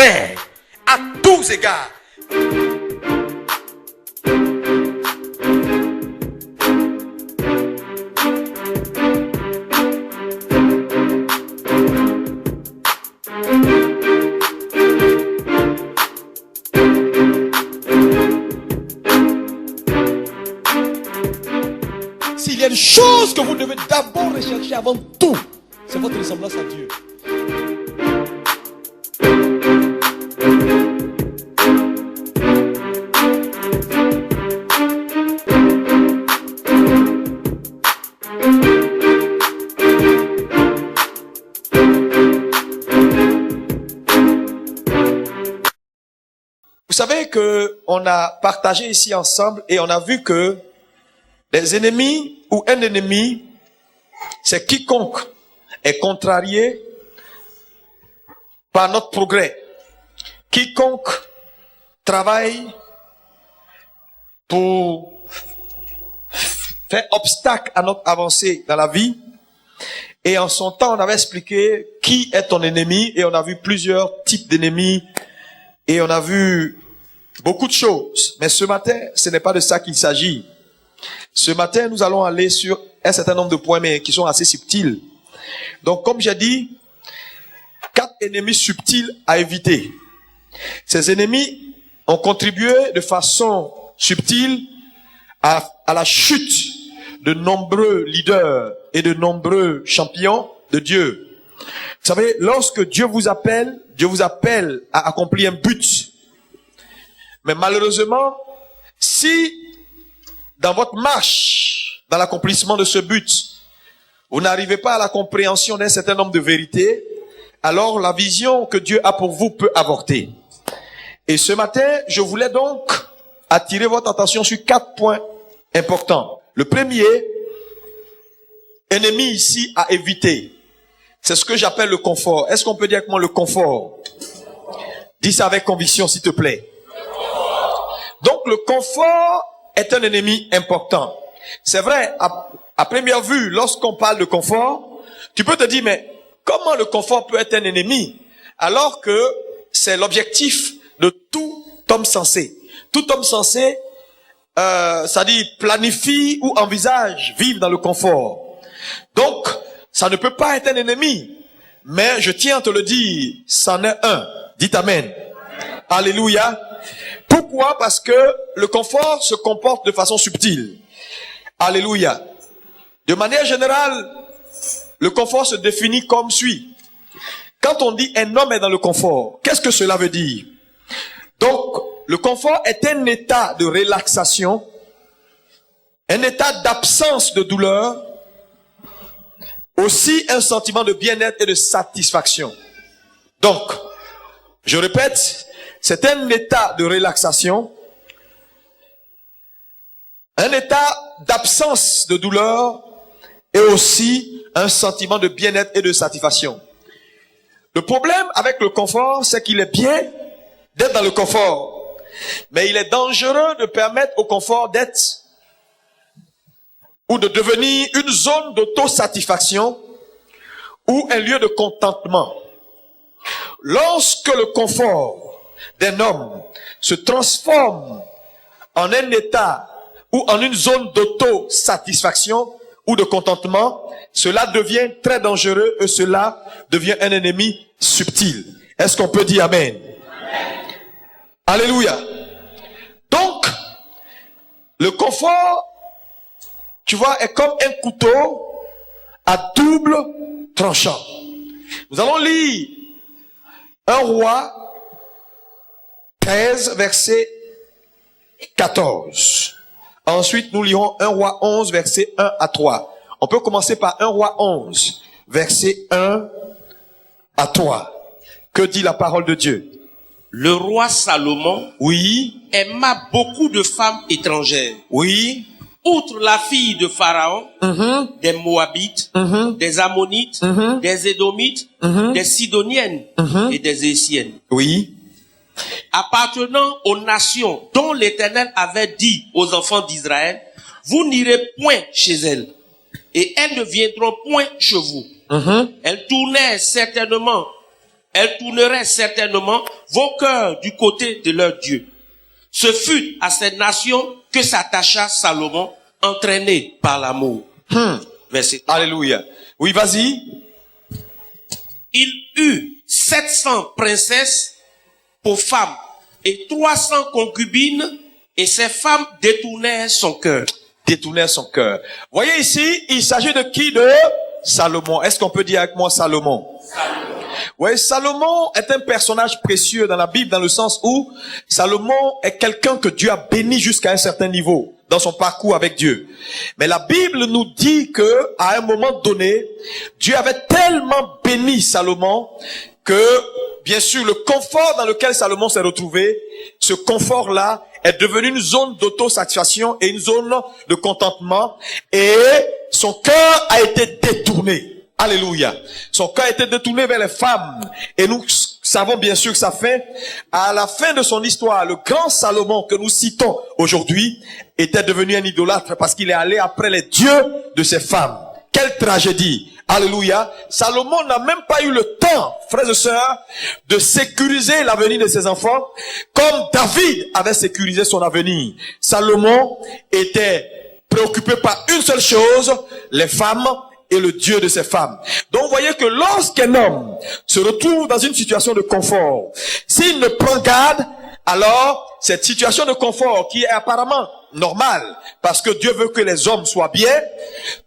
vrai à tous égards. S'il y a une chose que vous devez d'abord rechercher avant tout, c'est votre ressemblance à Dieu. Vous savez que on a partagé ici ensemble et on a vu que les ennemis ou un ennemi, c'est quiconque est contrarié par notre progrès. Quiconque travaille pour faire obstacle à notre avancée dans la vie. Et en son temps, on avait expliqué qui est ton ennemi et on a vu plusieurs types d'ennemis et on a vu beaucoup de choses. Mais ce matin, ce n'est pas de ça qu'il s'agit. Ce matin, nous allons aller sur un certain nombre de points, mais qui sont assez subtils. Donc, comme j'ai dit, 4 ennemis subtils à éviter. Ces ennemis ont contribué de façon subtile à la chute de nombreux leaders et de nombreux champions de Dieu. Vous savez, lorsque Dieu vous appelle à accomplir un but. Mais malheureusement, si dans votre marche, dans l'accomplissement de ce but, vous n'arrivez pas à la compréhension d'un certain nombre de vérités, alors la vision que Dieu a pour vous peut avorter. Et ce matin, je voulais donc attirer votre attention sur 4 points importants. Le premier, ennemi ici à éviter, c'est ce que j'appelle le confort. Est-ce qu'on peut dire avec moi le confort? Dis ça avec conviction, s'il te plaît. Donc le confort est un ennemi important. C'est vrai, à première vue, lorsqu'on parle de confort, tu peux te dire, mais comment le confort peut être un ennemi? Alors que c'est l'objectif de tout homme sensé. Tout homme sensé, ça dit, planifie ou envisage vivre dans le confort. Donc, ça ne peut pas être un ennemi. Mais je tiens à te le dire, c'en est un. Dites Amen. Alléluia. Pourquoi? Parce que le confort se comporte de façon subtile. Alléluia. De manière générale, le confort se définit comme suit. Quand on dit un homme est dans le confort, qu'est-ce que cela veut dire? Donc, le confort est un état de relaxation, un état d'absence de douleur, aussi un sentiment de bien-être et de satisfaction. Donc, je répète, c'est un état de relaxation, un état d'absence de douleur et aussi un sentiment de bien-être et de satisfaction. Le problème avec le confort, c'est qu'il est bien d'être dans le confort, mais il est dangereux de permettre au confort d'être ou de devenir une zone d'autosatisfaction ou un lieu de contentement. Lorsque le confort d'un homme se transforme en un état ou en une zone d'autosatisfaction ou de contentement, cela devient très dangereux et cela devient un ennemi subtil. Est-ce qu'on peut dire Amen? Amen. Alléluia. Donc, le confort, tu vois, est comme un couteau à double tranchant. Nous allons lire 1 Roi 13, verset 14. Ensuite, nous lirons 1 Roi 11, verset 1 à 3. On peut commencer par 1 Roi 11, verset 1 à 3. Que dit la parole de Dieu? Le roi Salomon, oui, aima beaucoup de femmes étrangères. Oui. Outre la fille de Pharaon, des Moabites, des Ammonites, des Édomites, des Sidoniennes et des Essiennes. Oui. Appartenant aux nations dont l'Éternel avait dit aux enfants d'Israël, vous n'irez point chez elles, et elles ne viendront point chez vous. Elles tournèrent certainement elles tourneraient certainement vos cœurs du côté de leur Dieu. Ce fut à cette nation que s'attacha Salomon, entraîné par l'amour. Verset 3. Alléluia. Oui, vas-y. Il eut 700 princesses pour femmes et 300 concubines, et ces femmes détournèrent son cœur. Détournèrent son cœur. Voyez ici, il s'agit de qui? De Salomon. Est-ce qu'on peut dire avec moi Salomon? Oui, Salomon est un personnage précieux dans la Bible, dans le sens où Salomon est quelqu'un que Dieu a béni jusqu'à un certain niveau dans son parcours avec Dieu. Mais la Bible nous dit que à un moment donné, Dieu avait tellement béni Salomon que, bien sûr, le confort dans lequel Salomon s'est retrouvé, ce confort-là est devenu une zone d'autosatisfaction et une zone de contentement, et son cœur a été détourné. Alléluia. Son cœur a été détourné vers les femmes. Et nous savons bien sûr que ça fait, à la fin de son histoire, le grand Salomon que nous citons aujourd'hui était devenu un idolâtre parce qu'il est allé après les dieux de ces femmes. Quelle tragédie. Alléluia. Salomon n'a même pas eu le temps, frères et sœurs, de sécuriser l'avenir de ses enfants comme David avait sécurisé son avenir. Salomon était préoccupé par une seule chose, les femmes et le Dieu de ces femmes. Donc vous voyez que lorsqu'un homme se retrouve dans une situation de confort, s'il ne prend garde, alors cette situation de confort qui est apparemment normale, parce que Dieu veut que les hommes soient bien,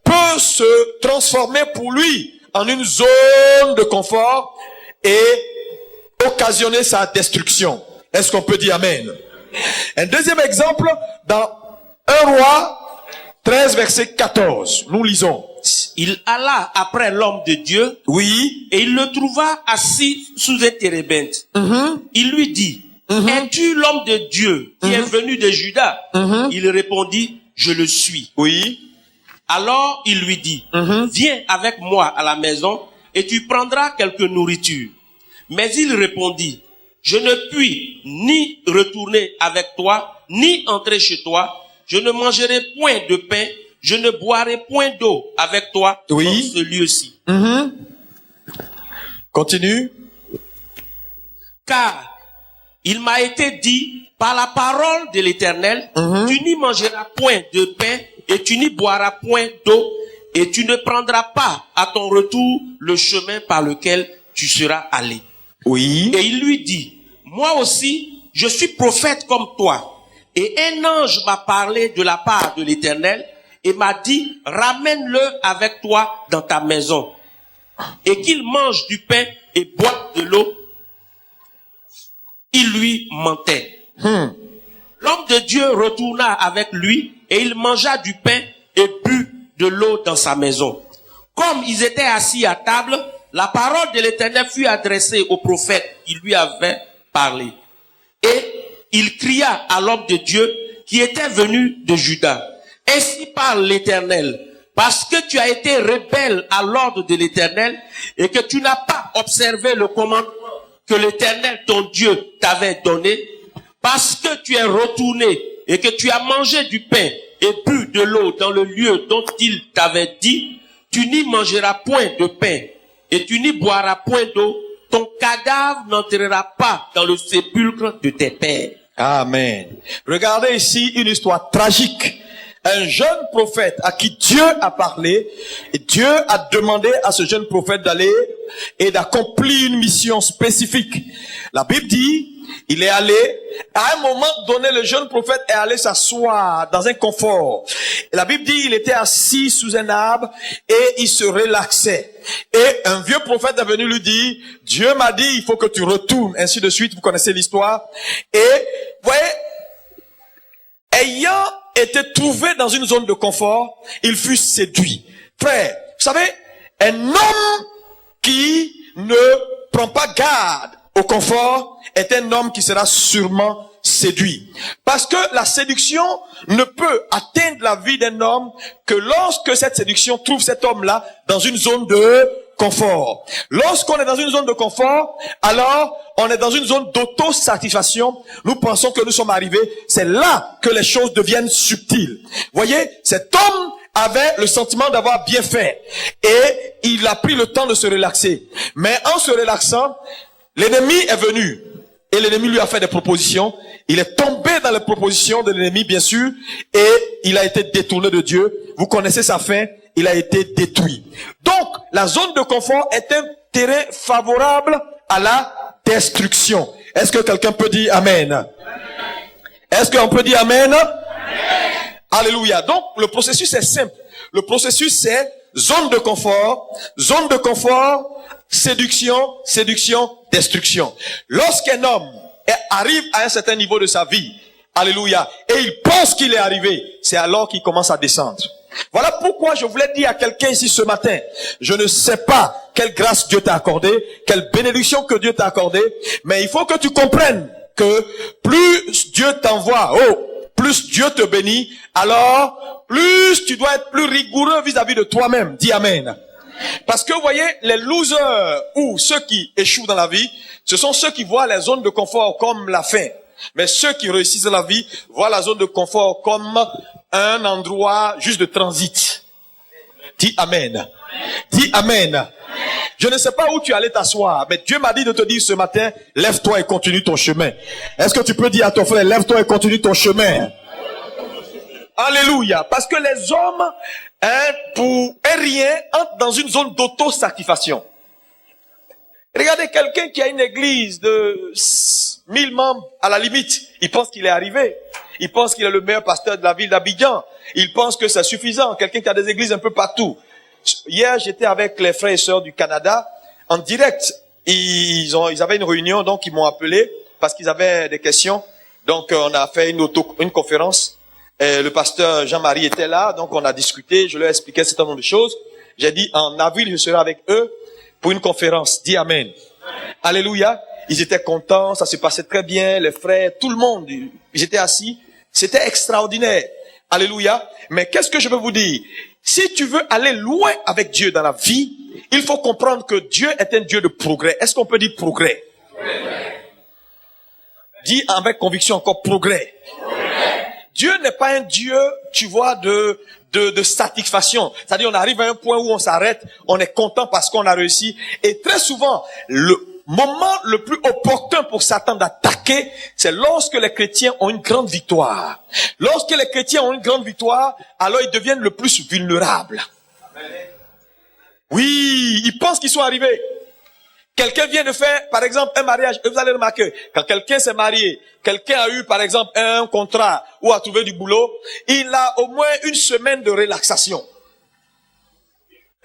peut se transformer pour lui en une zone de confort et occasionner sa destruction. Est-ce qu'on peut dire amen? Un deuxième exemple, dans 1 Roi 13, verset 14, nous lisons. Il alla après l'homme de Dieu. Oui. Et il le trouva assis sous un térébinthe. Il lui dit, es-tu l'homme de Dieu qui est venu de Juda? Il répondit, je le suis. Oui. Alors il lui dit, viens avec moi à la maison et tu prendras quelque nourriture. Mais il répondit, je ne puis ni retourner avec toi, ni entrer chez toi. Je ne mangerai point de pain, je ne boirai point d'eau avec toi dans ce lieu-ci. Continue. Car il m'a été dit par la parole de l'Éternel, tu n'y mangeras point de pain et tu n'y boiras point d'eau et tu ne prendras pas à ton retour le chemin par lequel tu seras allé. Oui. Et il lui dit, moi aussi, je suis prophète comme toi. Et un ange m'a parlé de la part de l'Éternel et m'a dit, ramène-le avec toi dans ta maison et qu'il mange du pain et boive de l'eau. Il lui mentait. L'homme de Dieu retourna avec lui et il mangea du pain et but de l'eau dans sa maison. Comme ils étaient assis à table, la parole de l'Éternel fut adressée au prophète qui lui avait parlé. Et il cria à l'homme de Dieu qui était venu de Juda. Ainsi parle l'Éternel, parce que tu as été rebelle à l'ordre de l'Éternel et que tu n'as pas observé le commandement que l'Éternel, ton Dieu, t'avait donné, parce que tu es retourné et que tu as mangé du pain et bu de l'eau dans le lieu dont il t'avait dit, tu n'y mangeras point de pain et tu n'y boiras point d'eau, ton cadavre n'entrera pas dans le sépulcre de tes pères. Amen. Regardez ici une histoire tragique. Un jeune prophète à qui Dieu a parlé, et Dieu a demandé à ce jeune prophète d'aller et d'accomplir une mission spécifique. La Bible dit, il est allé, à un moment donné, le jeune prophète est allé s'asseoir dans un confort. Et la Bible dit, il était assis sous un arbre et il se relaxait. Et un vieux prophète est venu lui dire, Dieu m'a dit, il faut que tu retournes, ainsi de suite, vous connaissez l'histoire. Et, vous voyez, ayant été trouvé dans une zone de confort, il fut séduit. Frère, vous savez, un homme qui ne prend pas garde au confort est un homme qui sera sûrement séduit. Parce que la séduction ne peut atteindre la vie d'un homme que lorsque cette séduction trouve cet homme-là dans une zone de confort. Lorsqu'on est dans une zone de confort, alors on est dans une zone d'autosatisfaction. Nous pensons que nous sommes arrivés. C'est là que les choses deviennent subtiles. Voyez, cet homme avait le sentiment d'avoir bien fait et il a pris le temps de se relaxer. Mais en se relaxant, L'ennemi est venu et l'ennemi lui a fait des propositions. Il est tombé dans les propositions de l'ennemi, bien sûr, et il a été détourné de Dieu. Vous connaissez sa fin, il a été détruit. Donc, la zone de confort est un terrain favorable à la destruction. Est-ce que quelqu'un peut dire Amen? Est-ce qu'on peut dire Amen? Alléluia. Donc, le processus est simple. Le processus, c'est zone de confort, séduction, destruction. Lorsqu'un homme arrive à un certain niveau de sa vie, alléluia, et il pense qu'il est arrivé, c'est alors qu'il commence à descendre. Voilà pourquoi je voulais dire à quelqu'un ici ce matin, je ne sais pas quelle grâce Dieu t'a accordée, quelle bénédiction que Dieu t'a accordée, mais il faut que tu comprennes que plus Dieu t'envoie, plus Dieu te bénit, alors plus tu dois être plus rigoureux vis-à-vis de toi-même. Dis Amen. Parce que vous voyez, les losers ou ceux qui échouent dans la vie, ce sont ceux qui voient les zones de confort comme la fin. Mais ceux qui réussissent dans la vie voient la zone de confort comme un endroit juste de transit. Dis Amen. Dis Amen. Je ne sais pas où tu allais t'asseoir, mais Dieu m'a dit de te dire ce matin, lève-toi et continue ton chemin. Est-ce que tu peux dire à ton frère, lève-toi et continue ton chemin? Alléluia. Parce que les hommes, pour rien, entrent dans une zone d'auto-satisfaction. Regardez quelqu'un qui a une église de 1000 membres, à la limite, il pense qu'il est arrivé. Il pense qu'il est le meilleur pasteur de la ville d'Abidjan. Il pense que c'est suffisant. Quelqu'un qui a des églises un peu partout. Hier, j'étais avec les frères et sœurs du Canada, en direct. Ils avaient une réunion, donc ils m'ont appelé, parce qu'ils avaient des questions. Donc, on a fait une conférence. Et le pasteur Jean-Marie était là, donc on a discuté, je leur ai expliqué un certain nombre de choses. J'ai dit, en avril, je serai avec eux pour une conférence. Dis Amen. Alléluia. Ils étaient contents, ça se passait très bien, les frères, tout le monde, ils étaient assis. C'était extraordinaire. Alléluia. Mais qu'est-ce que je veux vous dire? Si tu veux aller loin avec Dieu dans la vie, il faut comprendre que Dieu est un Dieu de progrès. Est-ce qu'on peut dire progrès? Dis avec conviction encore progrès. Dieu n'est pas un Dieu, tu vois, de satisfaction. C'est-à-dire, on arrive à un point où on s'arrête, on est content parce qu'on a réussi. Et très souvent, le moment le plus opportun pour Satan d'attaquer, c'est lorsque les chrétiens ont une grande victoire. Lorsque les chrétiens ont une grande victoire, alors ils deviennent le plus vulnérables. Oui, ils pensent qu'ils sont arrivés. Quelqu'un vient de faire, par exemple, un mariage, et vous allez remarquer, quand quelqu'un s'est marié, quelqu'un a eu, par exemple, un contrat ou a trouvé du boulot, il a au moins une semaine de relaxation.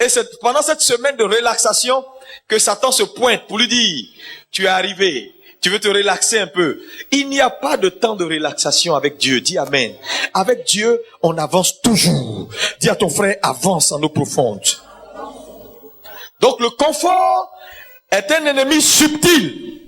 Et c'est pendant cette semaine de relaxation que Satan se pointe pour lui dire, tu es arrivé, tu veux te relaxer un peu. Il n'y a pas de temps de relaxation avec Dieu. Dis Amen. Avec Dieu, on avance toujours. Dis à ton frère, avance en eau profonde. Donc le confort est un ennemi subtil.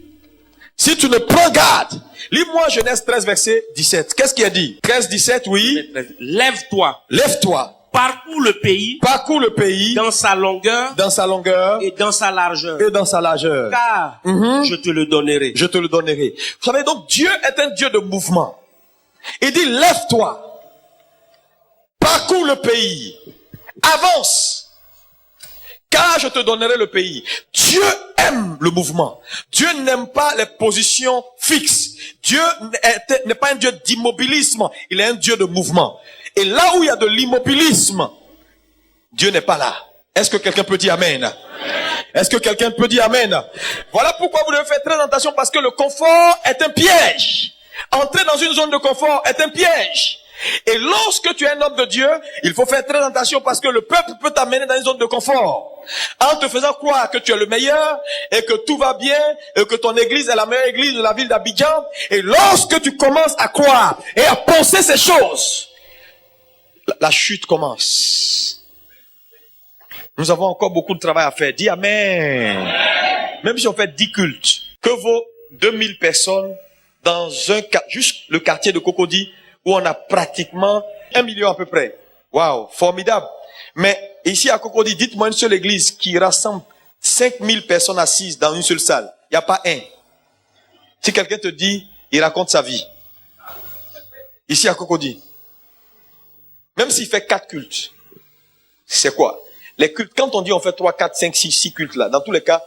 Si tu ne prends garde, lis-moi Genèse 13, verset 17. Qu'est-ce qu'il a dit? 13, 17, oui. Lève-toi. Lève-toi. Parcours le pays. Parcours le pays. Dans sa longueur. Dans sa longueur. Et dans sa largeur. Et dans sa largeur. Car je te le donnerai. Je te le donnerai. Vous savez, donc Dieu est un Dieu de mouvement. Il dit, lève-toi. Parcours le pays. Avance. Car je te donnerai le pays. Dieu aime le mouvement. Dieu n'aime pas les positions fixes. Dieu n'est pas un Dieu d'immobilisme. Il est un Dieu de mouvement. Et là où il y a de l'immobilisme, Dieu n'est pas là. Est-ce que quelqu'un peut dire Amen? Est-ce que quelqu'un peut dire Amen? Voilà pourquoi vous devez faire très attention, parce que le confort est un piège. Entrer dans une zone de confort est un piège. Et lorsque tu es un homme de Dieu, il faut faire très attention, parce que le peuple peut t'amener dans une zone de confort en te faisant croire que tu es le meilleur et que tout va bien et que ton église est la meilleure église de la ville d'Abidjan. Et lorsque tu commences à croire et à penser ces choses, la chute commence. Nous avons encore beaucoup de travail à faire. Dis Amen. Même si on fait 10 cultes, que vaut 2000 personnes dans juste le quartier de Cocody, où on a pratiquement 1 million à peu près. Waouh, formidable. Mais ici à Cocody, dites-moi une seule église qui rassemble 5000 personnes assises dans une seule salle. Il n'y a pas un. Si quelqu'un te dit, il raconte sa vie. Ici à Cocody. Même s'il fait 4 cultes. C'est quoi? Les cultes, quand on dit on fait 3, 4, 5, 6 cultes là, dans tous les cas,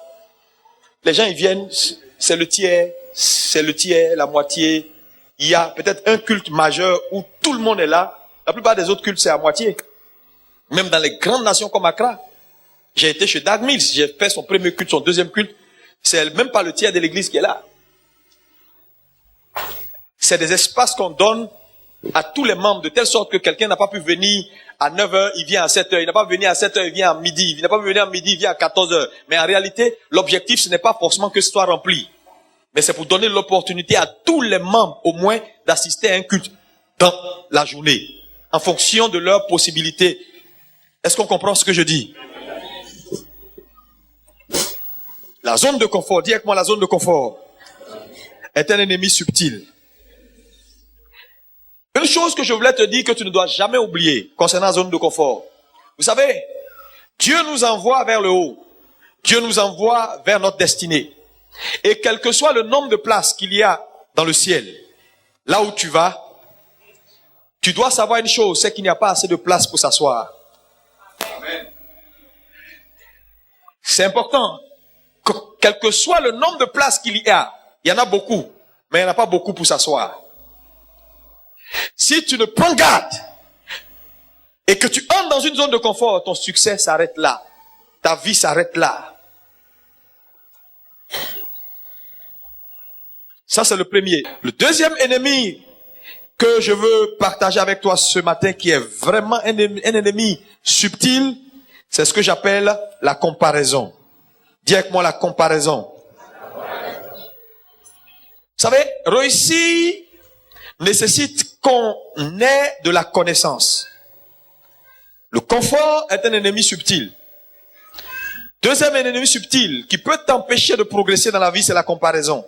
les gens ils viennent, c'est le tiers, la moitié. Il y a peut-être un culte majeur où tout le monde est là. La plupart des autres cultes, c'est à moitié. Même dans les grandes nations comme Accra. J'ai été chez Dag Mills, j'ai fait son premier culte, son deuxième culte. C'est même pas le tiers de l'église qui est là. C'est des espaces qu'on donne à tous les membres, de telle sorte que quelqu'un n'a pas pu venir à 9h, il vient à 7h. Il n'a pas pu venir à 7h, il vient à midi. Il n'a pas pu venir à midi, il vient à 14h. Mais en réalité, l'objectif, ce n'est pas forcément que ce soit rempli. Mais c'est pour donner l'opportunité à tous les membres, au moins, d'assister à un culte dans la journée, en fonction de leurs possibilités. Est-ce qu'on comprend ce que je dis? La zone de confort, dis avec moi, la zone de confort est un ennemi subtil. Une chose que je voulais te dire que tu ne dois jamais oublier concernant la zone de confort. Vous savez, Dieu nous envoie vers le haut. Dieu nous envoie vers notre destinée. Et quel que soit le nombre de places qu'il y a dans le ciel, là où tu vas, tu dois savoir une chose, c'est qu'il n'y a pas assez de place pour s'asseoir. C'est important. Quel que soit le nombre de places qu'il y a, il y en a beaucoup, mais il n'y en a pas beaucoup pour s'asseoir. Si tu ne prends garde et que tu entres dans une zone de confort, ton succès s'arrête là. Ta vie s'arrête là. Ça, c'est le premier. Le deuxième ennemi que je veux partager avec toi ce matin, qui est vraiment un ennemi subtil, c'est ce que j'appelle la comparaison. Dis avec moi la comparaison. Vous savez, réussir nécessite qu'on ait de la connaissance. Le confort est un ennemi subtil. Deuxième ennemi subtil qui peut t'empêcher de progresser dans la vie, c'est la comparaison.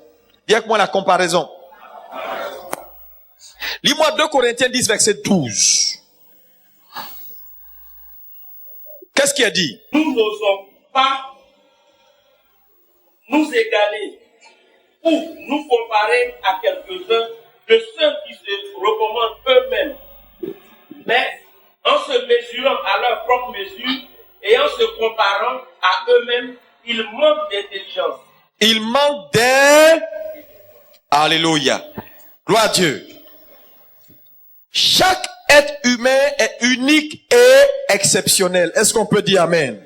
Dis avec moi la comparaison. Lis-moi 2 Corinthiens 10, verset 12. Qu'est-ce qu'il a dit? Nous n'osons pas nous égaler ou nous comparer à quelques-uns de ceux qui se recommandent eux-mêmes, mais en se mesurant à leur propre mesure et en se comparant à eux-mêmes, ils manquent d'intelligence. Ils manquent Alléluia. Gloire à Dieu. Chaque être humain est unique et exceptionnel. Est-ce qu'on peut dire amen?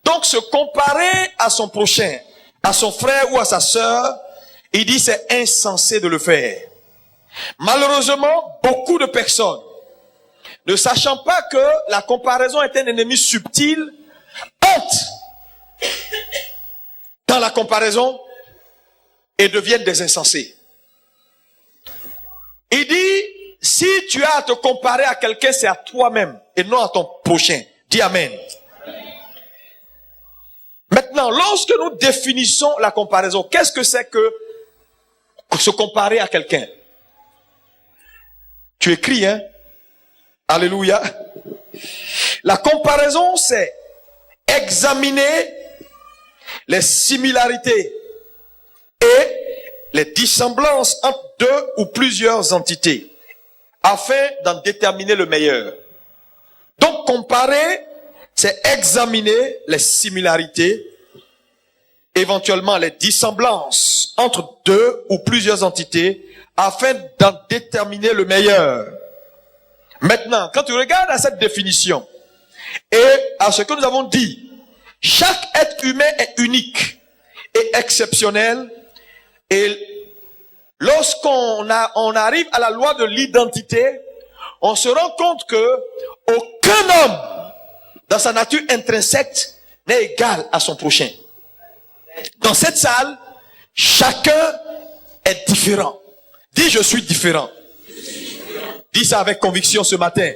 Donc se comparer à son prochain, à son frère ou à sa sœur, il dit c'est insensé de le faire. Malheureusement, beaucoup de personnes, ne sachant pas que la comparaison est un ennemi subtil, entrent dans la comparaison et deviennent des insensés. Il dit, si tu as à te comparer à quelqu'un, c'est à toi-même et non à ton prochain. Dis amen. Maintenant, lorsque nous définissons la comparaison, qu'est-ce que c'est que se comparer à quelqu'un? Tu écris, hein? Alléluia. La comparaison, c'est examiner les similarités et les dissemblances entre 2 ou plusieurs entités afin d'en déterminer le meilleur. Donc, comparer, c'est examiner les similarités, éventuellement les dissemblances entre 2 ou plusieurs entités afin d'en déterminer le meilleur. Maintenant, quand tu regardes à cette définition et à ce que nous avons dit, chaque être humain est unique et exceptionnel, et lorsqu'on arrive à la loi de l'identité, on se rend compte que aucun homme dans sa nature intrinsèque n'est égal à son prochain. Dans cette salle, chacun est différent. Dis je suis différent. Dis ça avec conviction ce matin.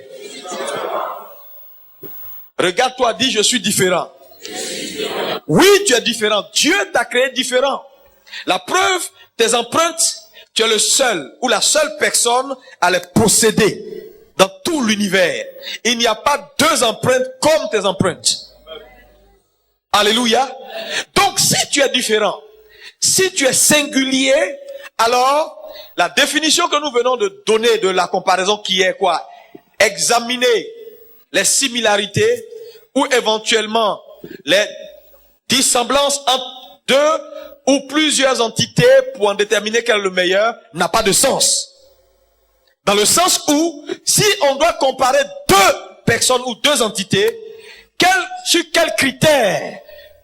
Regarde-toi, dis je suis différent. Oui, tu es différent. Dieu t'a créé différent. La preuve, tes empreintes, tu es le seul ou la seule personne à les posséder dans tout l'univers. Il n'y a pas 2 empreintes comme tes empreintes. Alléluia. Donc, si tu es différent, si tu es singulier, alors, la définition que nous venons de donner de la comparaison qui est quoi? Examiner les similarités ou éventuellement les dissemblances entre deux ou plusieurs entités pour en déterminer quel est le meilleur n'a pas de sens. Dans le sens où, si on doit comparer deux personnes ou deux entités, sur quels critères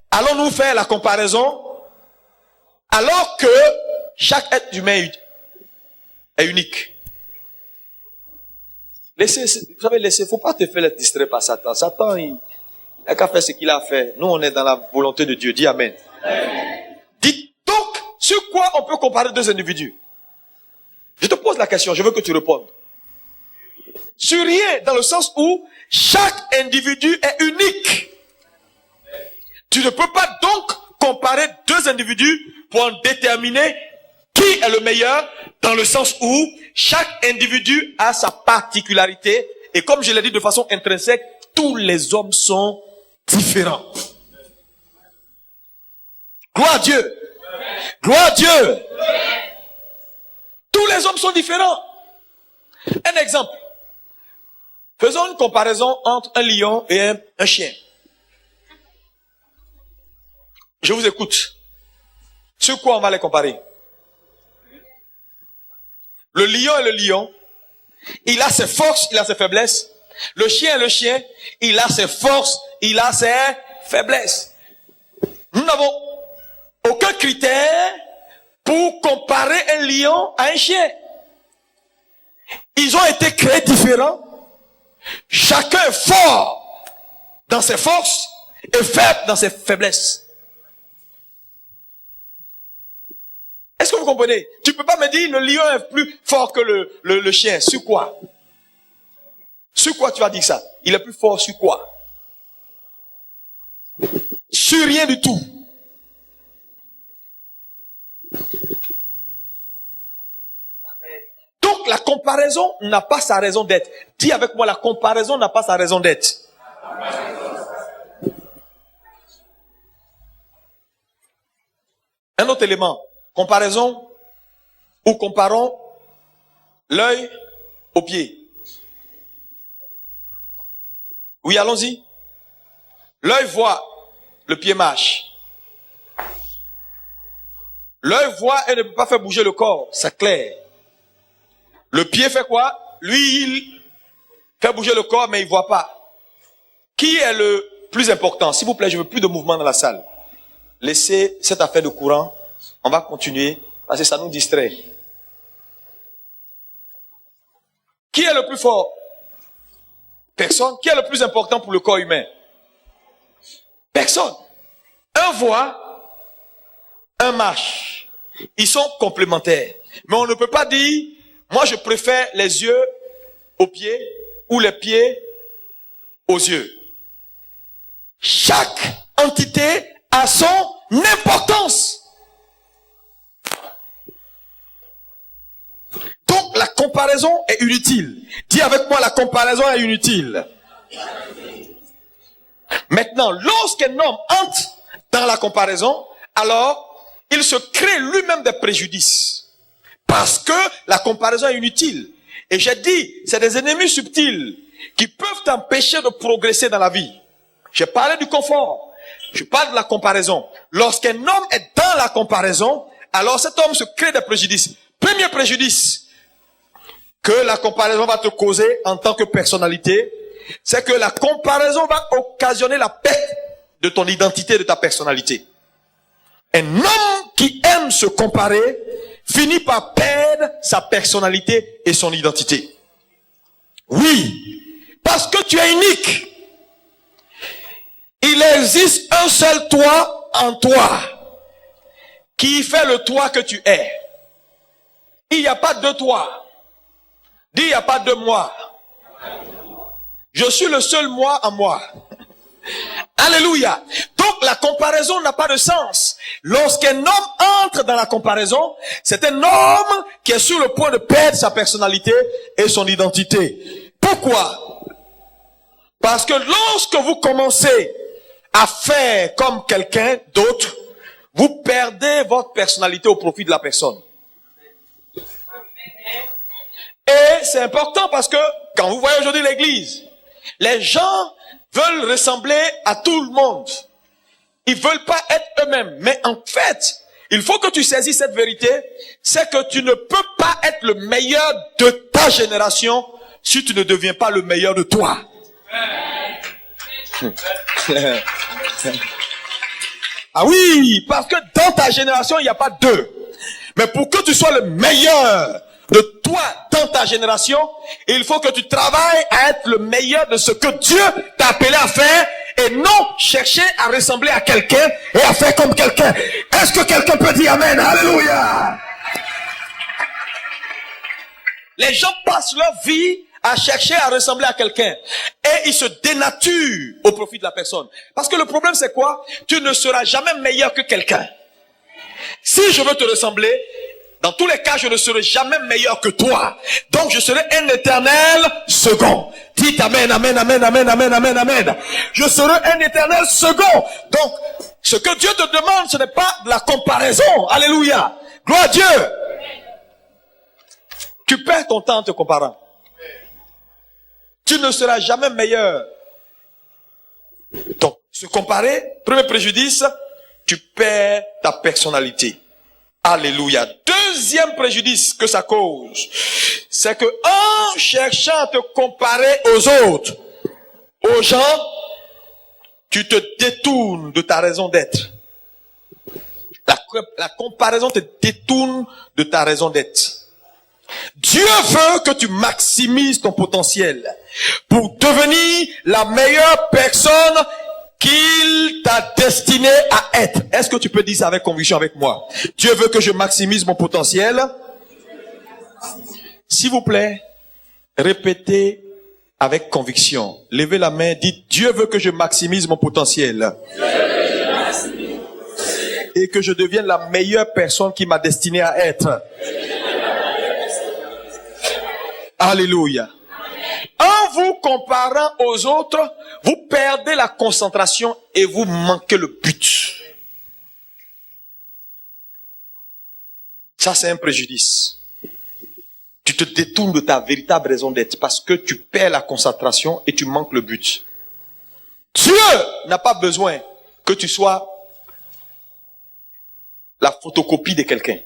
allons-nous faire la comparaison alors que chaque être humain est unique? Vous savez, faut pas te faire distraire par Satan. Satan, il n'a qu'à faire ce qu'il a fait. Nous, on est dans la volonté de Dieu. Dis Amen. Dites donc, sur quoi on peut comparer deux individus? Je te pose la question, je veux que tu répondes. Sur rien, dans le sens où chaque individu est unique. Tu ne peux pas donc comparer deux individus pour en déterminer qui est le meilleur, dans le sens où chaque individu a sa particularité. Et comme je l'ai dit de façon intrinsèque, tous les hommes sont différents. Gloire à Dieu. Gloire à Dieu. Tous les hommes sont différents. Un exemple. Faisons une comparaison entre un lion et un chien. Je vous écoute. Sur quoi on va les comparer? Le lion est le lion. Il a ses forces, il a ses faiblesses. Le chien est le chien. Il a ses forces, il a ses faiblesses. Nous n'avons aucun critère pour comparer un lion à un chien. Ils ont été créés différents. Chacun est fort dans ses forces et faible dans ses faiblesses. Est-ce que vous comprenez? Tu peux pas me dire le lion est plus fort que le chien. Sur quoi? Sur quoi tu vas dire ça? Il est plus fort sur quoi? Sur rien du tout. Donc la comparaison n'a pas sa raison d'être. Dis avec moi, la comparaison n'a pas sa raison d'être. Un autre élément. Comparaison ou comparons l'œil au pied. Oui, allons-y. L'œil voit, le pied marche. L'œil voit et ne peut pas faire bouger le corps, c'est clair. Le pied fait quoi? Lui, il fait bouger le corps, mais il ne voit pas. Qui est le plus important? S'il vous plaît, je ne veux plus de mouvement dans la salle. Laissez cette affaire de courant. On va continuer parce que ça nous distrait. Qui est le plus fort? Personne. Qui est le plus important pour le corps humain? Personne. Un voit, un marche. Ils sont complémentaires. Mais on ne peut pas dire, moi je préfère les yeux aux pieds ou les pieds aux yeux. Chaque entité a son importance. Donc la comparaison est inutile. Dis avec moi, la comparaison est inutile. Maintenant, lorsqu'un homme entre dans la comparaison, alors il se crée lui-même des préjudices. Parce que la comparaison est inutile. Et j'ai dit, c'est des ennemis subtils qui peuvent t'empêcher de progresser dans la vie. J'ai parlé du confort. Je parle de la comparaison. Lorsqu'un homme est dans la comparaison, alors cet homme se crée des préjudices. Premier préjudice que la comparaison va te causer en tant que personnalité, c'est que la comparaison va occasionner la perte de ton identité, de ta personnalité. Un homme qui aime se comparer finit par perdre sa personnalité et son identité. Oui, parce que tu es unique. Il existe un seul toi en toi qui fait le toi que tu es. Il n'y a pas deux toi. Dis, il n'y a pas deux moi. Je suis le seul moi en moi. Alléluia. Donc la comparaison n'a pas de sens. Lorsqu'un homme entre dans la comparaison, c'est un homme qui est sur le point de perdre sa personnalité et son identité. Pourquoi? Parce que lorsque vous commencez à faire comme quelqu'un d'autre, vous perdez votre personnalité au profit de la personne. Et c'est important parce que quand vous voyez aujourd'hui l'église, les gens veulent ressembler à tout le monde. Ils veulent pas être eux-mêmes. Mais en fait, il faut que tu saisisses cette vérité, c'est que tu ne peux pas être le meilleur de ta génération si tu ne deviens pas le meilleur de toi. Ah oui, parce que dans ta génération, il n'y a pas deux. Mais pour que tu sois le meilleur de toi dans ta génération, il faut que tu travailles à être le meilleur de ce que Dieu t'a appelé à faire et non chercher à ressembler à quelqu'un et à faire comme quelqu'un. Est-ce que quelqu'un peut dire Amen? Alléluia! Les gens passent leur vie à chercher à ressembler à quelqu'un et ils se dénaturent au profit de la personne. Parce que le problème c'est quoi? Tu ne seras jamais meilleur que quelqu'un. Si je veux te ressembler, dans tous les cas, je ne serai jamais meilleur que toi. Donc, je serai un éternel second. Dites amen, amen, amen, amen, amen, amen, amen. Je serai un éternel second. Donc, ce que Dieu te demande, ce n'est pas de la comparaison. Alléluia. Gloire à Dieu. Tu perds ton temps en te comparant. Tu ne seras jamais meilleur. Donc, se comparer, premier préjudice, tu perds ta personnalité. Alléluia. Deuxième préjudice que ça cause, c'est que en cherchant à te comparer aux autres, aux gens, tu te détournes de ta raison d'être. La comparaison te détourne de ta raison d'être. Dieu veut que tu maximises ton potentiel pour devenir la meilleure personne qu'il t'a destiné à être. Est-ce que tu peux dire ça avec conviction avec moi? Dieu veut que je maximise mon potentiel. S'il vous plaît, répétez avec conviction. Levez la main, dites Dieu veut que je maximise mon potentiel. Et que je devienne la meilleure personne qu'il m'a destiné à être. Alléluia. En vous comparant aux autres, vous perdez la concentration et vous manquez le but. Ça, c'est un préjudice. Tu te détournes de ta véritable raison d'être parce que tu perds la concentration et tu manques le but. Dieu n'a pas besoin que tu sois la photocopie de quelqu'un.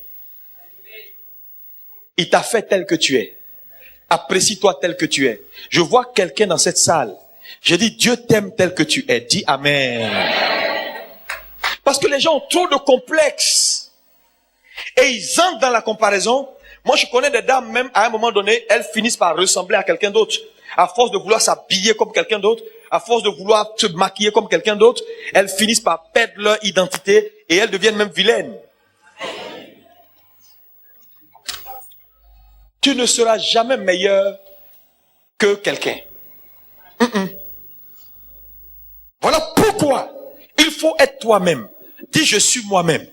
Il t'a fait tel que tu es. Apprécie-toi tel que tu es. Je vois quelqu'un dans cette salle. Je dis, Dieu t'aime tel que tu es. Dis Amen. Parce que les gens ont trop de complexes. Et ils entrent dans la comparaison. Moi, je connais des dames, même à un moment donné, elles finissent par ressembler à quelqu'un d'autre. À force de vouloir s'habiller comme quelqu'un d'autre, à force de vouloir se maquiller comme quelqu'un d'autre, elles finissent par perdre leur identité et elles deviennent même vilaines. Tu ne seras jamais meilleur que quelqu'un. Voilà pourquoi il faut être toi-même. Dis, je suis moi-même.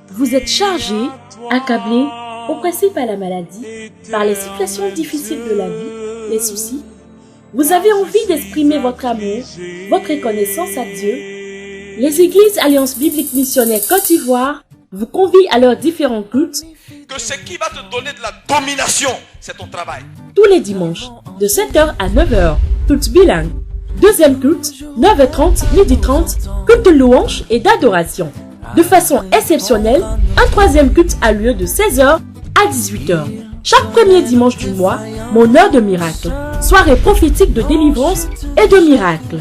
Vous êtes chargé, accablé, oppressé par la maladie, par les situations difficiles de la vie, les soucis. Vous avez envie d'exprimer votre amour, votre reconnaissance à Dieu. Les églises Alliance Biblique Missionnaire Côte d'Ivoire vous convient à leurs différents cultes. Que ce qui va te donner de la domination, c'est ton travail. Tous les dimanches, de 7h à 9h, culte bilingue. Deuxième culte, 9h30, 12h30, culte de louange et d'adoration. De façon exceptionnelle, un troisième culte a lieu de 16h à 18h. Chaque premier dimanche du mois, mon heure de miracle. Soirée prophétique de délivrance et de miracle.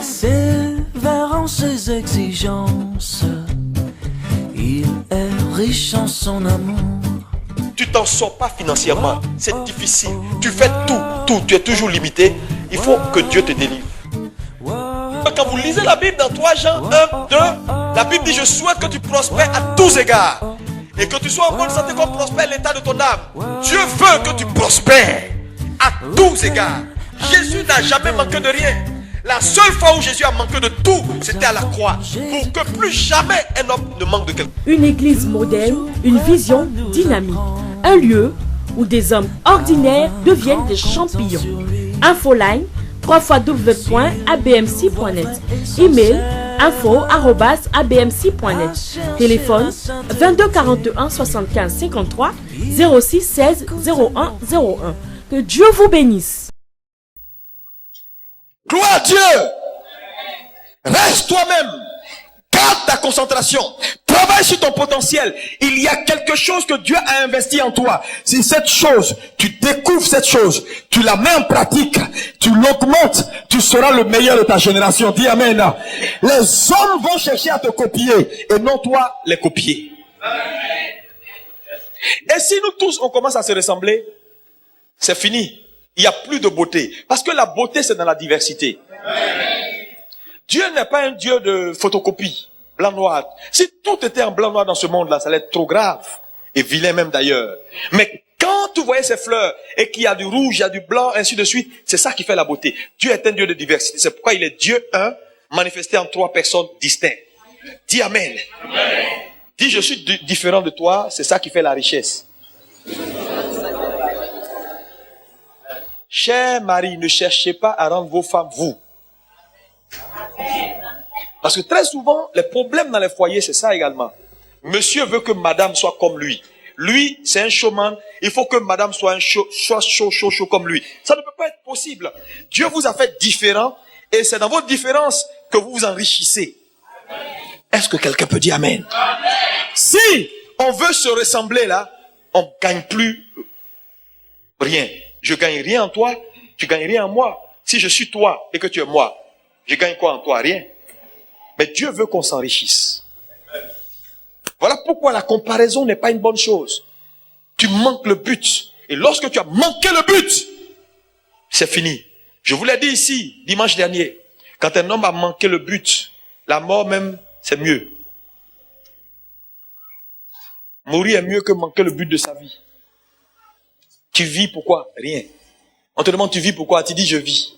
Sévère ses exigences, il est riche en son amour. Tu t'en sors pas financièrement, c'est difficile. Tu fais tout, tu es toujours limité. Il faut que Dieu te délivre. Quand vous lisez la Bible dans 3 Jean 1, 2, la Bible dit je souhaite que tu prospères à tous égards et que tu sois en bonne santé comme prospère l'état de ton âme. Dieu veut que tu prospères à tous égards. Jésus n'a jamais manqué de rien. La seule fois où Jésus a manqué de tout, c'était à la croix. Pour que plus jamais un homme ne manque de quelque chose. Une église moderne, une vision dynamique. Un lieu où des hommes ordinaires deviennent des champions. Infoline www.abmc.net. Email info@abmc.net. Téléphone 22 41 75 53 06 16 01 01. Que Dieu vous bénisse. Gloire à Dieu. Reste toi-même. Garde ta concentration. Travaille sur ton potentiel. Il y a quelque chose que Dieu a investi en toi. Si cette chose, tu découvres cette chose, tu la mets en pratique, tu l'augmentes, tu seras le meilleur de ta génération. Dis amen. Les hommes vont chercher à te copier et non toi les copier. Et si nous tous on commence à se ressembler, c'est fini. Il n'y a plus de beauté. Parce que la beauté c'est dans la diversité. Dieu n'est pas un Dieu de photocopie, blanc-noir. Si tout était en blanc-noir dans ce monde-là, ça allait être trop grave. Et vilain même d'ailleurs. Mais quand tu voyais ces fleurs, et qu'il y a du rouge, il y a du blanc, ainsi de suite, c'est ça qui fait la beauté. Dieu est un Dieu de diversité. C'est pourquoi il est Dieu un, manifesté en 3 personnes distinctes. Dis amen. Amen. Dis je suis différent de toi, c'est ça qui fait la richesse. Chers maris, ne cherchez pas à rendre vos femmes vous. Parce que très souvent, les problèmes dans les foyers, c'est ça également. Monsieur veut que madame soit comme lui. Lui, c'est un showman. Il faut que madame soit chaud comme lui. Ça ne peut pas être possible. Dieu vous a fait différents et c'est dans votre différence que vous vous enrichissez. Est-ce que quelqu'un peut dire amen? Amen. Si on veut se ressembler là, on ne gagne plus rien. Je gagne rien en toi, tu gagnes rien en moi. Si je suis toi et que tu es moi, je gagne quoi en toi? Rien. Mais Dieu veut qu'on s'enrichisse. Voilà pourquoi la comparaison n'est pas une bonne chose. Tu manques le but. Et lorsque tu as manqué le but, c'est fini. Je vous l'ai dit ici, dimanche dernier. Quand un homme a manqué le but, la mort même, c'est mieux. Mourir est mieux que manquer le but de sa vie. Tu vis pourquoi? Rien. On te demande tu vis pourquoi? Tu dis je vis.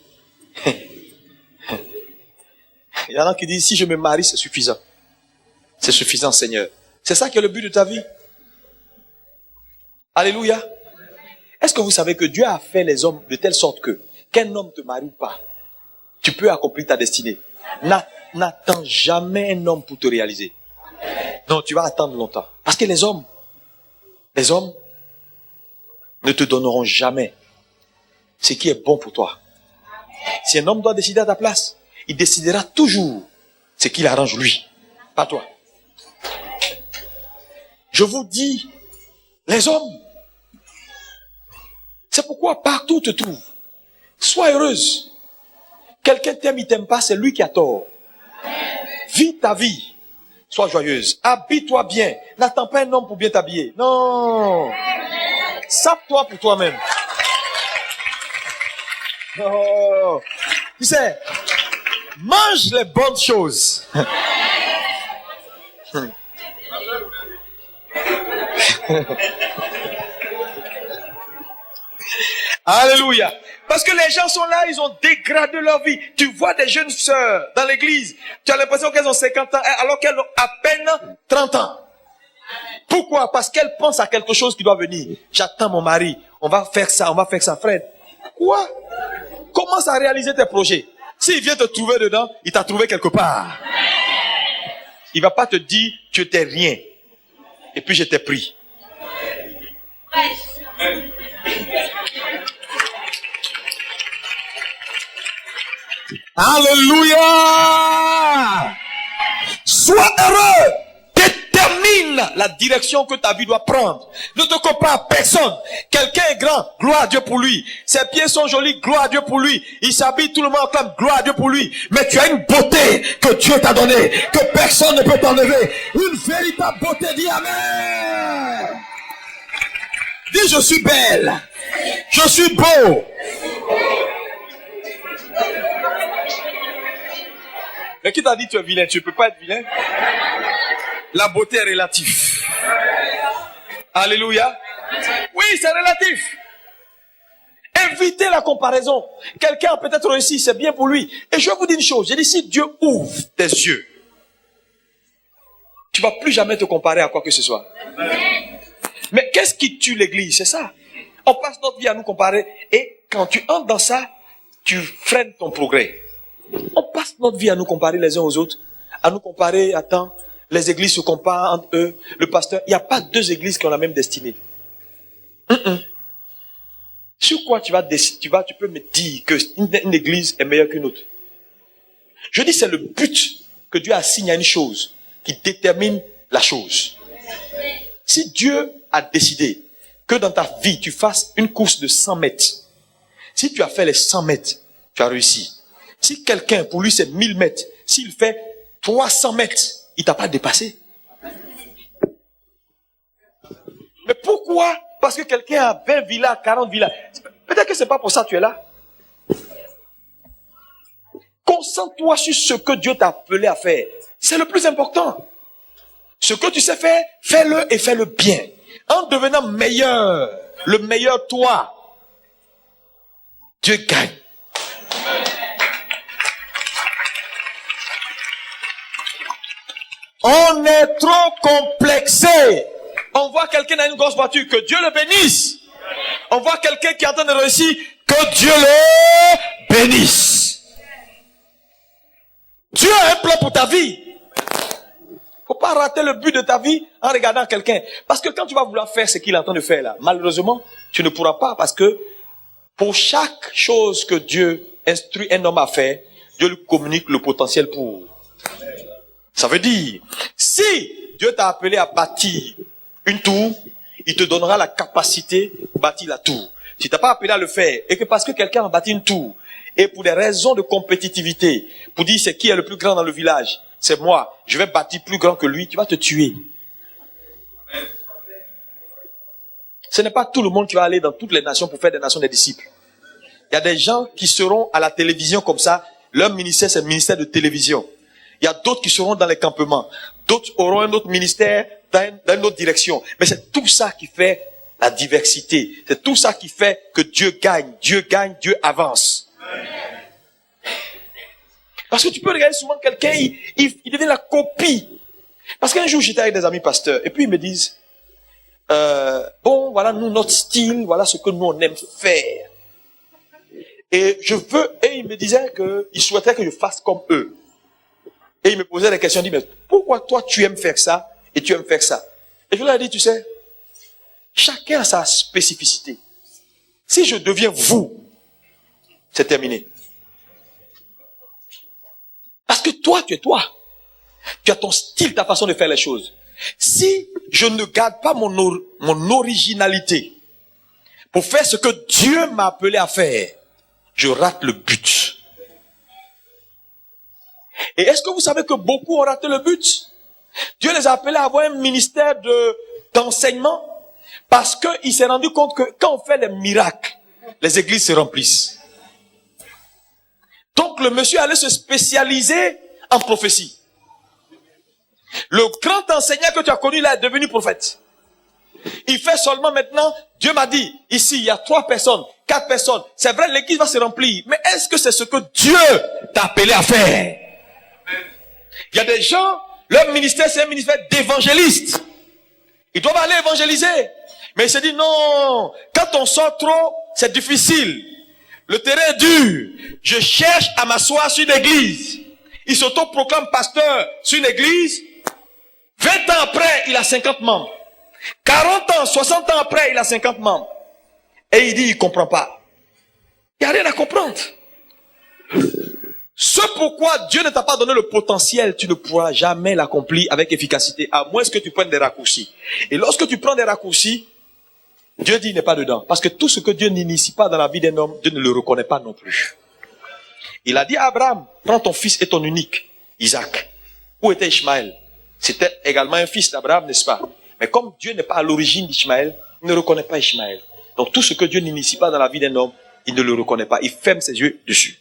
Il y en a qui disent si je me marie c'est suffisant. C'est suffisant Seigneur. C'est ça qui est le but de ta vie. Alléluia. Est-ce que vous savez que Dieu a fait les hommes de telle sorte que qu'un homme te marie ou pas, tu peux accomplir ta destinée. N'attends jamais un homme pour te réaliser. Non, tu vas attendre longtemps. Parce que les hommes ne te donneront jamais ce qui est bon pour toi. Si un homme doit décider à ta place, il décidera toujours ce qu'il arrange lui, pas toi. Je vous dis, les hommes, c'est pourquoi partout où te trouves, sois heureuse. Quelqu'un t'aime, il t'aime pas, c'est lui qui a tort. Vis ta vie, sois joyeuse, habille-toi bien, n'attends pas un homme pour bien t'habiller. Non, sape-toi pour toi-même. Non, tu sais, mange les bonnes choses. Alléluia. Parce que les gens sont là, ils ont dégradé leur vie. Tu vois des jeunes sœurs dans l'église, tu as l'impression qu'elles ont 50 ans alors qu'elles ont à peine 30 ans. Pourquoi? Parce qu'elles pensent à quelque chose qui doit venir. J'attends mon mari, on va faire ça, Fred. Quoi? Commence à réaliser tes projets. S'il vient te trouver dedans, il t'a trouvé quelque part. Il va pas te dire, tu étais rien. Et puis je t'ai pris. Alléluia! Sois heureux. Détermine la direction que ta vie doit prendre. Ne te compare à personne. Quelqu'un est grand, gloire à Dieu pour lui. Ses pieds sont jolis, gloire à Dieu pour lui. Il s'habille, tout le monde acclame, gloire à Dieu pour lui. Mais tu as une beauté que Dieu t'a donnée, que personne ne peut t'enlever. Une véritable beauté, dis amen. Dis je suis belle. Je suis beau. Mais qui t'a dit tu es vilain? Tu ne peux pas être vilain. La beauté est relative. Alléluia. Oui, c'est relatif. Évitez la comparaison. Quelqu'un a peut-être réussi, c'est bien pour lui. Et je vais vous dire une chose. J'ai dit, si Dieu ouvre tes yeux, tu ne vas plus jamais te comparer à quoi que ce soit. Mais qu'est-ce qui tue l'église? C'est ça. On passe notre vie à nous comparer. Et quand tu entres dans ça, tu freines ton progrès. On passe notre vie à nous comparer les uns aux autres. À nous comparer, attends, les églises se comparent entre eux. Le pasteur, il n'y a pas 2 églises qui ont la même destinée. Sur pourquoi tu peux me dire que une église est meilleure qu'une autre? Je dis c'est le but que Dieu assigne à une chose qui détermine la chose. Si Dieu a décidé que dans ta vie tu fasses une course de 100 mètres, si tu as fait les 100 mètres, tu as réussi. Si quelqu'un, pour lui c'est 1000 mètres, s'il fait 300 mètres, il t'a pas dépassé. Mais pourquoi? Parce que quelqu'un a 20 villas, 40 villas. Peut-être que c'est pas pour ça que tu es là. Concentre-toi sur ce que Dieu t'a appelé à faire. C'est le plus important. Ce que tu sais faire, fais-le et fais-le bien. En devenant meilleur, le meilleur toi, Dieu gagne. On est trop complexé. On voit quelqu'un dans une grosse voiture, que Dieu le bénisse. On voit quelqu'un qui est en train de réussir, que Dieu le bénisse. Dieu a un plan pour ta vie. Faut pas rater le but de ta vie en regardant quelqu'un. Parce que quand tu vas vouloir faire ce qu'il est en train de faire là, malheureusement, tu ne pourras pas, parce que pour chaque chose que Dieu instruit un homme à faire, Dieu lui communique le potentiel pour. Ça veut dire, si Dieu t'a appelé à bâtir une tour, il te donnera la capacité de bâtir la tour. Si tu n'as pas appelé à le faire, et que parce que quelqu'un a bâti une tour, et pour des raisons de compétitivité, pour dire c'est qui est le plus grand dans le village, c'est moi, je vais bâtir plus grand que lui, tu vas te tuer. Ce n'est pas tout le monde qui va aller dans toutes les nations pour faire des nations des disciples. Il y a des gens qui seront à la télévision comme ça, leur ministère c'est le ministère de télévision. Il y a d'autres qui seront dans les campements, d'autres auront un autre ministère dans une autre direction. Mais c'est tout ça qui fait la diversité. C'est tout ça qui fait que Dieu gagne, Dieu avance. Parce que tu peux regarder souvent quelqu'un, il devient la copie. Parce qu'un jour j'étais avec des amis pasteurs, et puis ils me disent, bon, voilà nous, notre style, voilà ce que nous on aime faire. Et ils me disaient qu'ils souhaitaient que je fasse comme eux. Et ils me posaient des questions, ils disaient, mais pourquoi toi tu aimes faire ça et tu aimes faire ça? Et je leur ai dit, tu sais, chacun a sa spécificité. Si je deviens vous, c'est terminé. Parce que toi, tu es toi. Tu as ton style, ta façon de faire les choses. Si je ne garde pas mon originalité pour faire ce que Dieu m'a appelé à faire, je rate le but. Et est-ce que vous savez que beaucoup ont raté le but? Dieu les a appelés à avoir un ministère d'enseignement parce qu'il s'est rendu compte que quand on fait les miracles, les églises se remplissent. Donc le monsieur allait se spécialiser en prophétie. Le grand enseignant que tu as connu là est devenu prophète. Il fait seulement maintenant, Dieu m'a dit, ici il y a 3 personnes, 4 personnes. C'est vrai, l'église va se remplir. Mais est-ce que c'est ce que Dieu t'a appelé à faire? Il y a des gens, leur ministère c'est un ministère d'évangéliste. Ils doivent aller évangéliser. Mais il se dit non, quand on sort trop, c'est difficile. Le terrain est dur. Je cherche à m'asseoir sur une église. Il s'auto-proclame pasteur sur une église. 20 ans après, il a 50 membres. 40 ans, 60 ans après, il a 50 membres. Et il dit, il comprend pas. Il n'y a rien à comprendre. Ce pourquoi Dieu ne t'a pas donné le potentiel, tu ne pourras jamais l'accomplir avec efficacité, à moins que tu prennes des raccourcis. Et lorsque tu prends des raccourcis, Dieu dit, il n'est pas dedans. Parce que tout ce que Dieu n'initie pas dans la vie d'un homme, Dieu ne le reconnaît pas non plus. Il a dit à Abraham, prends ton fils et ton unique, Isaac. Où était Ishmaël? C'était également un fils d'Abraham, n'est-ce pas? Mais comme Dieu n'est pas à l'origine d'Ishmaël, il ne reconnaît pas Ishmaël. Donc tout ce que Dieu n'initie pas dans la vie d'un homme, il ne le reconnaît pas. Il ferme ses yeux dessus.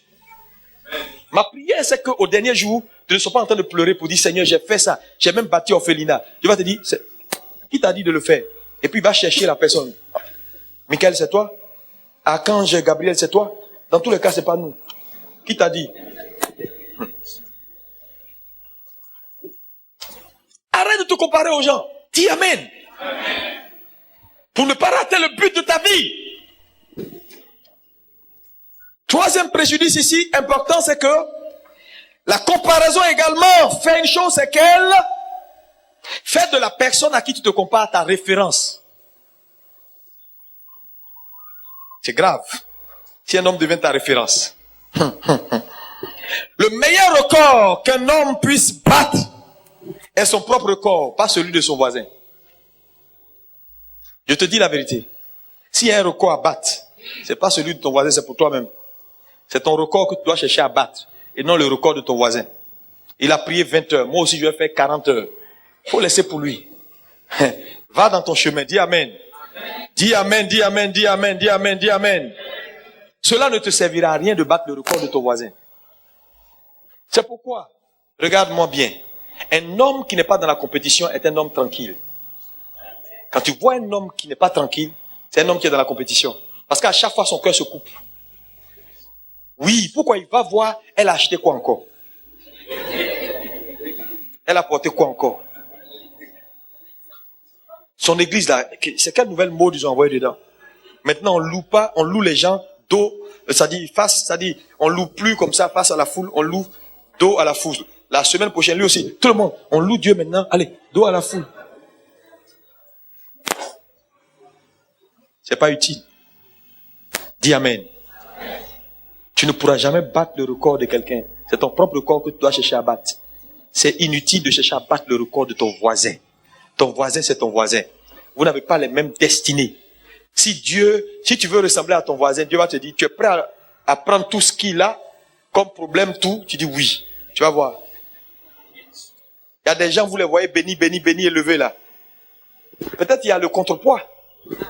Ma prière, c'est qu'au dernier jour, tu ne sois pas en train de pleurer pour dire, Seigneur, j'ai fait ça. J'ai même bâti orphelinat. Dieu va te dire, qui t'a dit de le faire? Et puis il va chercher la personne. Michael, c'est toi? Archange Gabriel, c'est toi? Dans tous les cas, c'est pas nous. Qui t'a dit? Arrête de te comparer aux gens. Dis Amen. Amen. Pour ne pas rater le but de ta vie. Troisième préjudice ici, important, c'est que la comparaison également fait une chose, c'est qu'elle fait de la personne à qui tu te compares ta référence. C'est grave. Si un homme devient ta référence. Le meilleur record qu'un homme puisse battre est son propre record, pas celui de son voisin. Je te dis la vérité. S'il y a un record à battre, c'est pas celui de ton voisin, c'est pour toi-même. C'est ton record que tu dois chercher à battre et non le record de ton voisin. Il a prié 20 heures. Moi aussi, je vais faire 40 heures. Faut laisser pour lui. Va dans ton chemin. Dis amen. Dis amen, dis amen, dis amen, dis amen, dis amen. Cela ne te servira à rien de battre le record de ton voisin. C'est pourquoi, regarde-moi bien, un homme qui n'est pas dans la compétition est un homme tranquille. Quand tu vois un homme qui n'est pas tranquille, c'est un homme qui est dans la compétition. Parce qu'à chaque fois, son cœur se coupe. Oui, pourquoi il va voir, elle a acheté quoi encore? Elle a porté quoi encore? Son église là, c'est quelle nouvelle mode ils ont envoyé dedans? Maintenant, on loue pas, on loue les gens dos, ça dit face, ça dit, on loue plus comme ça face à la foule, on loue dos à la foule. La semaine prochaine, lui aussi, tout le monde, on loue Dieu maintenant, allez, dos à la foule. C'est pas utile. Dis amen. Tu ne pourras jamais battre le record de quelqu'un. C'est ton propre record que tu dois chercher à battre. C'est inutile de chercher à battre le record de ton voisin. Ton voisin, c'est ton voisin. Vous n'avez pas les mêmes destinées. Si tu veux ressembler à ton voisin, Dieu va te dire, tu es prêt à prendre tout ce qu'il a comme problème, tout. Tu dis oui. Tu vas voir. Il y a des gens, vous les voyez bénis, bénis, bénis, élevés là. Peut-être il y a le contrepoids.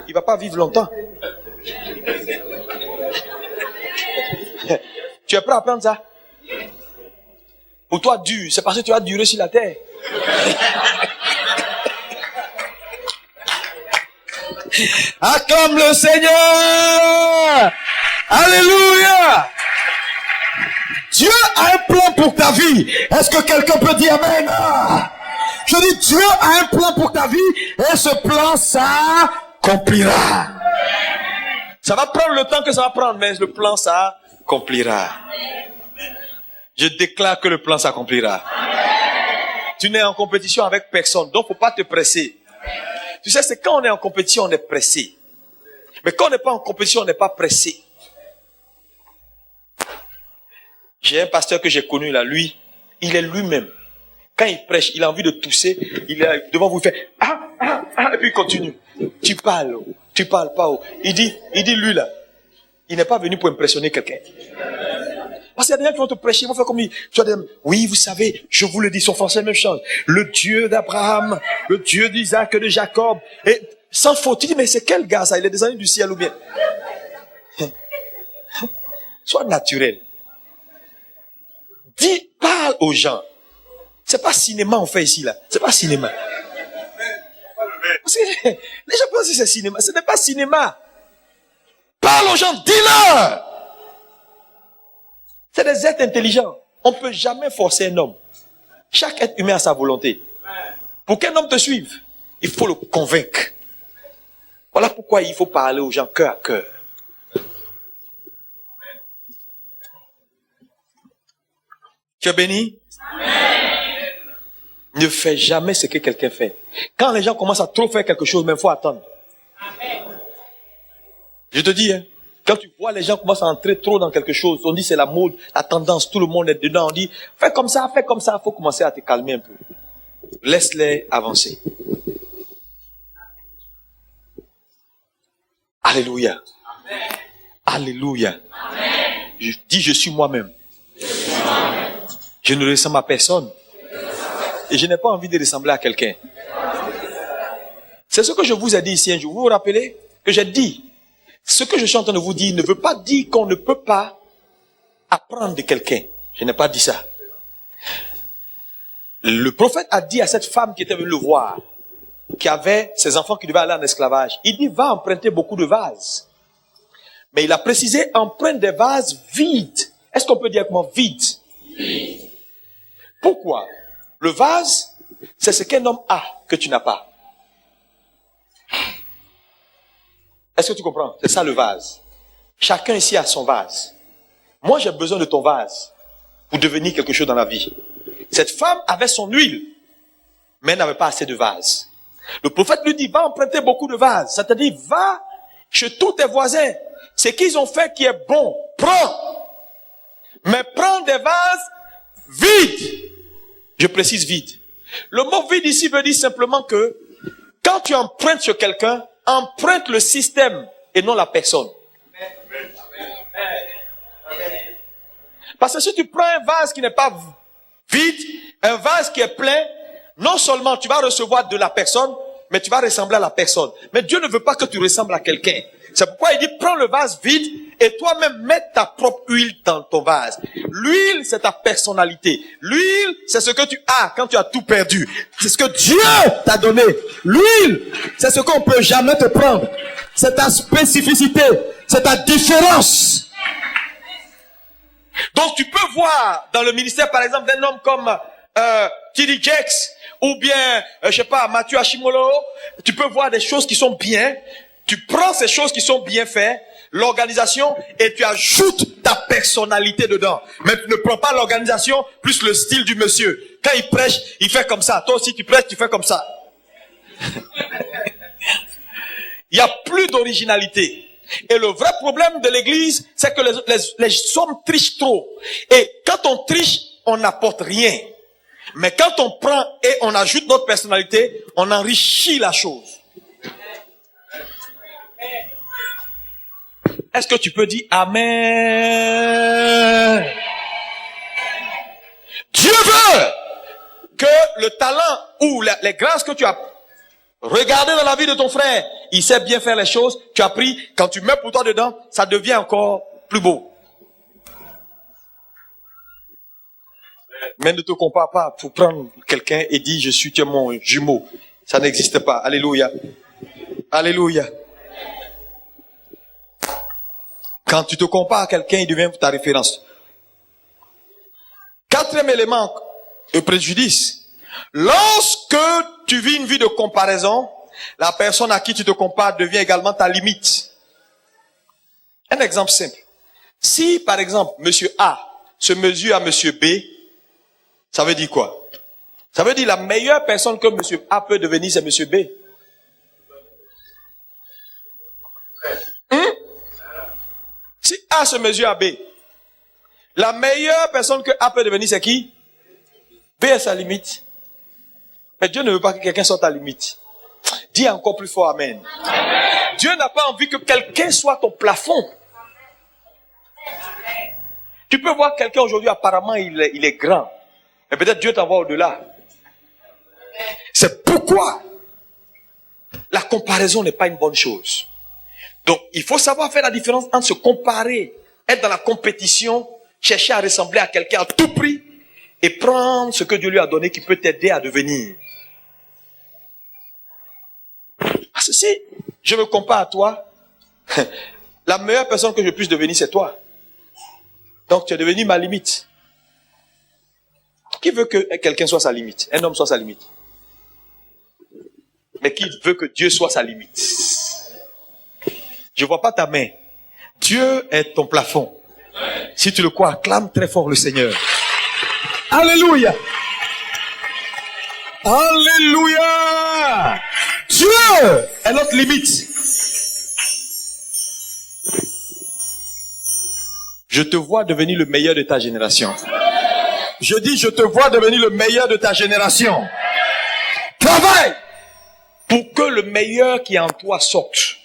Il ne va pas vivre longtemps. Tu es prêt à prendre ça? Pour toi, dur, c'est parce que tu vas durer sur la terre. Acclame le Seigneur! Alléluia! Dieu a un plan pour ta vie. Est-ce que quelqu'un peut dire amen? Je dis, Dieu a un plan pour ta vie et ce plan s'accomplira. Ça va prendre le temps que ça va prendre, mais le plan s'accomplira. Je déclare que le plan s'accomplira. Tu n'es en compétition avec personne, donc faut pas te presser. Tu sais, c'est quand on est en compétition, on est pressé. Mais quand on n'est pas en compétition, on n'est pas pressé. J'ai un pasteur que j'ai connu là, lui, il est lui-même. Quand il prêche, il a envie de tousser, il est devant vous, il fait et puis il continue. Tu parles pas. Il dit lui là, il n'est pas venu pour impressionner quelqu'un. Parce qu'il y a des gens qui vont te prêcher, ils vont faire comme lui. Tu vas dire, oui, vous savez, je vous le dis, son français même change. Le Dieu d'Abraham, le Dieu d'Isaac, de Jacob, et sans faute. Tu dis, mais c'est quel gars ça? Il est descendu du ciel ou bien? Sois naturel. Dis, parle aux gens. C'est pas cinéma on fait ici là. C'est pas cinéma. Parce que les gens pensent que c'est cinéma. Ce n'est pas cinéma. Parle aux gens, dis-leur. C'est des êtres intelligents. On ne peut jamais forcer un homme. Chaque être humain a sa volonté. Pour qu'un homme te suive, il faut le convaincre. Voilà pourquoi il faut parler aux gens cœur à cœur. Tu es béni? Amen. Ne fais jamais ce que quelqu'un fait. Quand les gens commencent à trop faire quelque chose, il faut attendre. Amen. Je te dis, quand tu vois les gens commencent à entrer trop dans quelque chose, on dit c'est la mode, la tendance, tout le monde est dedans, on dit fais comme ça, il faut commencer à te calmer un peu. Laisse-les avancer. Alléluia. Amen. Alléluia. Amen. Je dis je suis moi-même. Je ne ressemble à personne. Et je n'ai pas envie de ressembler à quelqu'un. C'est ce que je vous ai dit ici un jour. Vous vous rappelez que j'ai dit, ce que je suis en train de vous dire ne veut pas dire qu'on ne peut pas apprendre de quelqu'un. Je n'ai pas dit ça. Le prophète a dit à cette femme qui était venue le voir, qui avait ses enfants qui devaient aller en esclavage, il dit, va emprunter beaucoup de vases. Mais il a précisé, emprunte des vases vides. Est-ce qu'on peut dire comment vides? Pourquoi? Le vase, c'est ce qu'un homme a que tu n'as pas. Est-ce que tu comprends? C'est ça le vase. Chacun ici a son vase. Moi, j'ai besoin de ton vase pour devenir quelque chose dans la vie. Cette femme avait son huile, mais elle n'avait pas assez de vase. Le prophète lui dit, va emprunter beaucoup de vases. C'est-à-dire, va chez tous tes voisins ce qu'ils ont fait qui est bon, prends. Mais prends des vases vides. Je précise vide. Le mot vide ici veut dire simplement que quand tu empruntes sur quelqu'un, emprunte le système et non la personne. Parce que si tu prends un vase qui n'est pas vide, un vase qui est plein, non seulement tu vas recevoir de la personne, mais tu vas ressembler à la personne. Mais Dieu ne veut pas que tu ressembles à quelqu'un. C'est pourquoi il dit, prends le vase vide et toi-même mets ta propre huile dans ton vase. L'huile, c'est ta personnalité. L'huile, c'est ce que tu as quand tu as tout perdu. C'est ce que Dieu t'a donné. L'huile, c'est ce qu'on peut jamais te prendre. C'est ta spécificité. C'est ta différence. Donc tu peux voir dans le ministère, par exemple, d'un homme comme T.D. Jakes ou bien, je sais pas, Mathieu Hashimolo. Tu peux voir des choses qui sont bien. Tu prends ces choses qui sont bien faites, l'organisation, et tu ajoutes ta personnalité dedans. Mais tu ne prends pas l'organisation plus le style du monsieur. Quand il prêche, il fait comme ça. Toi aussi, tu prêches, tu fais comme ça. Il n'y a plus d'originalité. Et le vrai problème de l'église, c'est que les hommes trichent trop. Et quand on triche, on n'apporte rien. Mais quand on prend et on ajoute notre personnalité, on enrichit la chose. Est-ce que tu peux dire Amen? Dieu veut que le talent ou les grâces que tu as regardées dans la vie de ton frère, il sait bien faire les choses, tu as pris, quand tu mets pour toi dedans, ça devient encore plus beau. Mais ne te compare pas pour prendre quelqu'un et dire je suis mon jumeau. Ça n'existe pas. Alléluia. Alléluia. Quand tu te compares à quelqu'un, il devient ta référence. Quatrième élément de préjudice. Lorsque tu vis une vie de comparaison, la personne à qui tu te compares devient également ta limite. Un exemple simple. Si, par exemple, monsieur A se mesure à monsieur B, ça veut dire quoi? Ça veut dire la meilleure personne que monsieur A peut devenir, c'est monsieur B. Si A se mesure à B, la meilleure personne que A peut devenir, c'est qui? B est sa limite. Mais Dieu ne veut pas que quelqu'un soit ta limite. Dis encore plus fort Amen. Amen. Dieu n'a pas envie que quelqu'un soit ton plafond. Tu peux voir quelqu'un aujourd'hui, apparemment il est grand. Mais peut-être Dieu t'envoie au-delà. C'est pourquoi la comparaison n'est pas une bonne chose. Donc, il faut savoir faire la différence entre se comparer, être dans la compétition, chercher à ressembler à quelqu'un à tout prix et prendre ce que Dieu lui a donné qui peut t'aider à devenir. Parce que si je me compare à toi, la meilleure personne que je puisse devenir, c'est toi. Donc, tu es devenu ma limite. Qui veut que quelqu'un soit sa limite? Un homme soit sa limite. Mais qui veut que Dieu soit sa limite? Je vois pas ta main. Dieu est ton plafond. Si tu le crois, acclame très fort le Seigneur. Alléluia. Alléluia. Dieu est notre limite. Je te vois devenir le meilleur de ta génération. Je dis, je te vois devenir le meilleur de ta génération. Travaille pour que le meilleur qui est en toi sorte.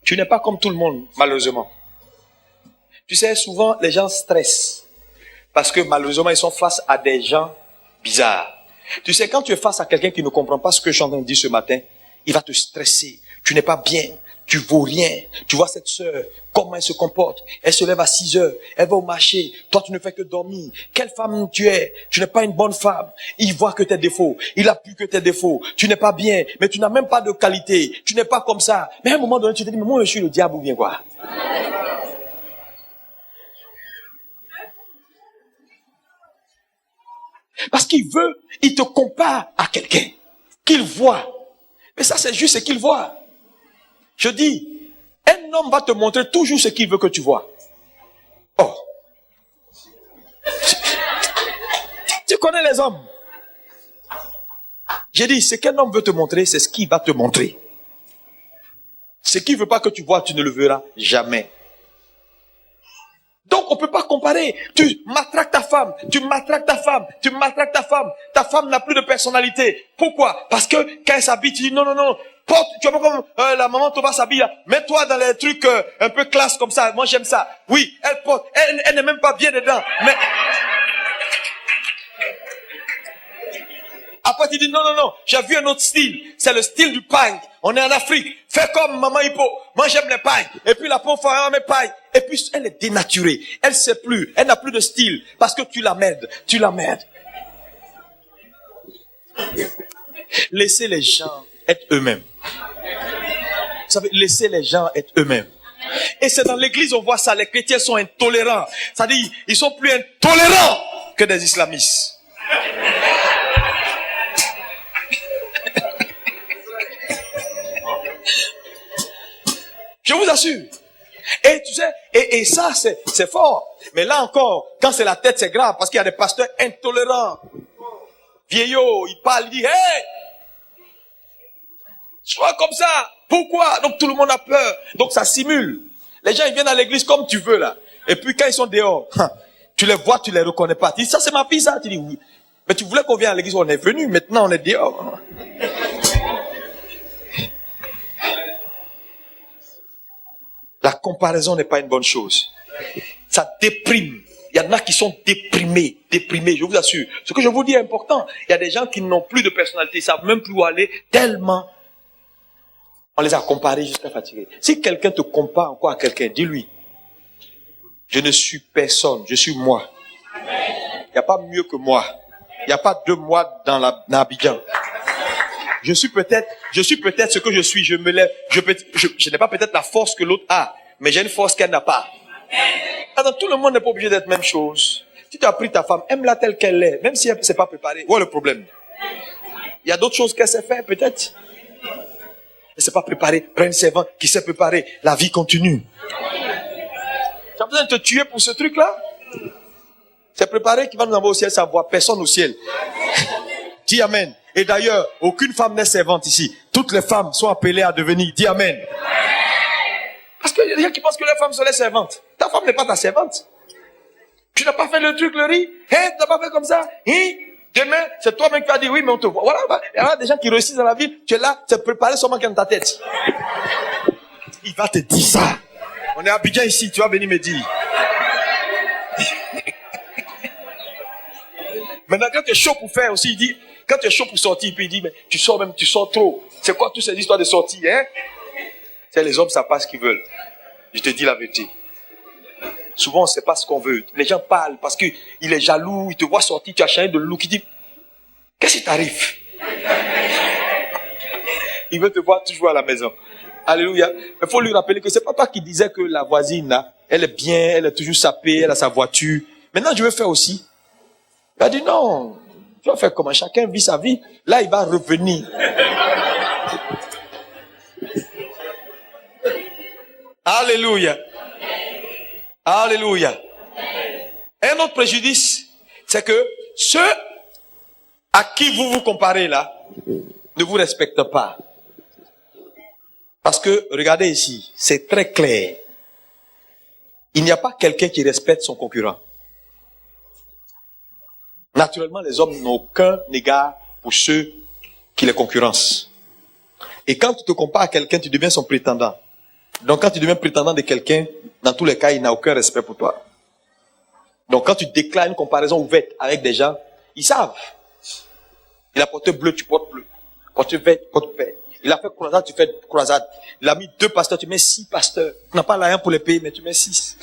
Tu n'es pas comme tout le monde, malheureusement. Tu sais, souvent, les gens stressent. Parce que malheureusement, ils sont face à des gens bizarres. Tu sais, quand tu es face à quelqu'un qui ne comprend pas ce que je suis en train de dire ce matin, il va te stresser. Tu n'es pas bien. Tu vaux rien. Tu vois cette sœur, comment elle se comporte. Elle se lève à 6 heures. Elle va au marché. Toi, tu ne fais que dormir. Quelle femme tu es? Tu n'es pas une bonne femme. Il voit que tes défauts. Il appuie que tes défauts. Tu n'es pas bien. Mais tu n'as même pas de qualité. Tu n'es pas comme ça. Mais à un moment donné, tu te dis, mais moi, je suis le diable ou bien quoi? Parce qu'il veut, il te compare à quelqu'un qu'il voit. Mais ça, c'est juste ce qu'il voit. Je dis, un homme va te montrer toujours ce qu'il veut que tu vois. Oh. Tu connais les hommes. J'ai dit, ce qu'un homme veut te montrer, c'est ce qu'il va te montrer. Ce qu'il ne veut pas que tu vois, tu ne le verras jamais. Donc, on ne peut pas comparer. Tu matraques ta femme, tu matraques ta femme, tu matraques ta femme. Ta femme n'a plus de personnalité. Pourquoi? Parce que quand elle s'habille, tu dis non, non, non. Porte, tu vois pas comme la maman Thomas s'habille. Mets-toi dans les trucs un peu classe comme ça. Moi, j'aime ça. Oui, elle porte. Elle n'est même pas bien dedans. Mais après, tu dis non, non, non. J'ai vu un autre style. C'est le style du paille. On est en Afrique. Fais comme maman Hippo. Moi, j'aime les pailles. Et puis la pauvre femme, mes pailles. Et puis, elle est dénaturée. Elle sait plus. Elle n'a plus de style. Parce que tu la m'aides. Tu la m'aides. Laissez les gens être eux-mêmes. Vous savez, laissez les gens être eux-mêmes. Et c'est dans l'église, on voit ça. Les chrétiens sont intolérants. C'est-à-dire, ils sont plus intolérants que des islamistes. Je vous assure. Et tu sais, et ça, c'est fort. Mais là encore, quand c'est la tête, c'est grave. Parce qu'il y a des pasteurs intolérants. Vieillot, il parle, il dit, hey! Sois comme ça. Pourquoi? Donc tout le monde a peur. Donc ça simule. Les gens, ils viennent à l'église comme tu veux, là. Et puis quand ils sont dehors, tu les vois, tu les reconnais pas. Tu dis, ça c'est ma fille, ça. Tu dis, oui. Mais tu voulais qu'on vienne à l'église, on est venu. Maintenant, on est dehors. La comparaison n'est pas une bonne chose. Ça déprime. Il y en a qui sont déprimés, je vous assure. Ce que je vous dis est important. Il y a des gens qui n'ont plus de personnalité, ils savent même plus où aller, tellement on les a comparés jusqu'à fatiguer. Si quelqu'un te compare encore à quelqu'un, dis-lui, je ne suis personne, je suis moi. Il n'y a pas mieux que moi. Il n'y a pas deux moi dans Abidjan. Je suis peut-être ce que je suis, je me lève, je n'ai pas peut-être la force que l'autre a, mais j'ai une force qu'elle n'a pas. Alors, tout le monde n'est pas obligé d'être même chose. Si tu as pris ta femme, aime-la telle qu'elle est, même si elle ne s'est pas préparée. Où est le problème? Il y a d'autres choses qu'elle sait faire, peut-être. Elle ne s'est pas préparée. Prends une servante qui s'est préparée. La vie continue. Tu as besoin de te tuer pour ce truc-là? C'est préparé qui va nous envoyer au ciel, ça voit personne au ciel. Dis amen. Et d'ailleurs, aucune femme n'est servante ici. Toutes les femmes sont appelées à devenir. Dis amen. Parce qu'il y a des gens qui pensent que les femmes sont les servantes. Ta femme n'est pas ta servante. Tu n'as pas fait le truc, le riz. Hein, tu n'as pas fait comme ça. Hein? Demain, c'est toi-même qui vas dire oui, mais on te voit. Voilà, il y a des gens qui réussissent dans la vie. Tu es là, tu es préparé seulement dans ta tête. Il va te dire ça. On est à Abidjan ici, tu vas venir me dire. Maintenant, quand tu es chaud pour faire aussi, il dit, quand tu es chaud pour sortir, puis il dit, mais tu sors trop. C'est quoi toutes ces histoires de sortie, hein? C'est les hommes, ça passe ce qu'ils veulent. Je te dis la vérité. Souvent, on ne sait pas ce qu'on veut. Les gens parlent parce qu'il est jaloux, il te voit sortir, tu as changé de look, il dit, qu'est-ce qui t'arrive? Il veut te voir toujours à la maison. Alléluia. Il faut lui rappeler que c'est pas toi qui disais que la voisine, là, elle est bien, elle est toujours sapée, elle a sa voiture. Maintenant, je veux faire aussi. Il a dit non, tu vas faire comment? Chacun vit sa vie. Là, il va revenir. Alléluia. Alléluia. Un autre préjudice, c'est que ceux à qui vous vous comparez là, ne vous respectent pas. Parce que, regardez ici, c'est très clair. Il n'y a pas quelqu'un qui respecte son concurrent. Naturellement, les hommes n'ont aucun égard pour ceux qui les concurrencent. Et quand tu te compares à quelqu'un, tu deviens son prétendant. Donc quand tu deviens prétendant de quelqu'un, dans tous les cas, il n'a aucun respect pour toi. Donc quand tu déclares une comparaison ouverte avec des gens, ils savent. Il a porté bleu, tu portes bleu. Porté vert, tu portes vert. Il a fait croisade, tu fais croisade. Il a mis 2 pasteurs, tu mets 6 pasteurs. Tu n'as pas l'argent pour les payer, mais tu mets 6.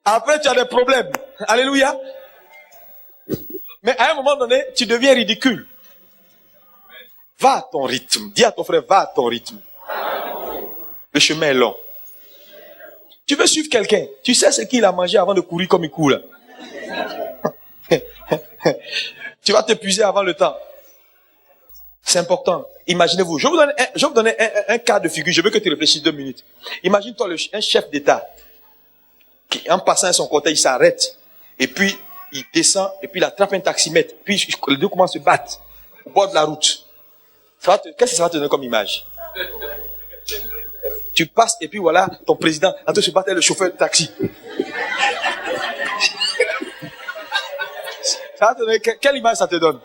Après, tu as des problèmes. Alléluia. Mais à un moment donné, tu deviens ridicule. Va à ton rythme. Dis à ton frère, va à ton rythme. Le chemin est long. Tu veux suivre quelqu'un. Tu sais ce qu'il a mangé avant de courir comme il court là. Tu vas t'épuiser avant le temps. C'est important. Imaginez-vous. Je vais vous donner un cas de figure. Je veux que tu réfléchisses 2 minutes. Imagine-toi un chef d'État qui, en passant son côté, il s'arrête. Et puis, il descend. Et puis, il attrape un taximètre. Puis, les deux commencent à se battre au bord de la route. Qu'est-ce que ça va te donner comme image? Tu passes et puis voilà, ton président en train de se battre avec le chauffeur de taxi. Ça va te donner, quelle image ça te donne?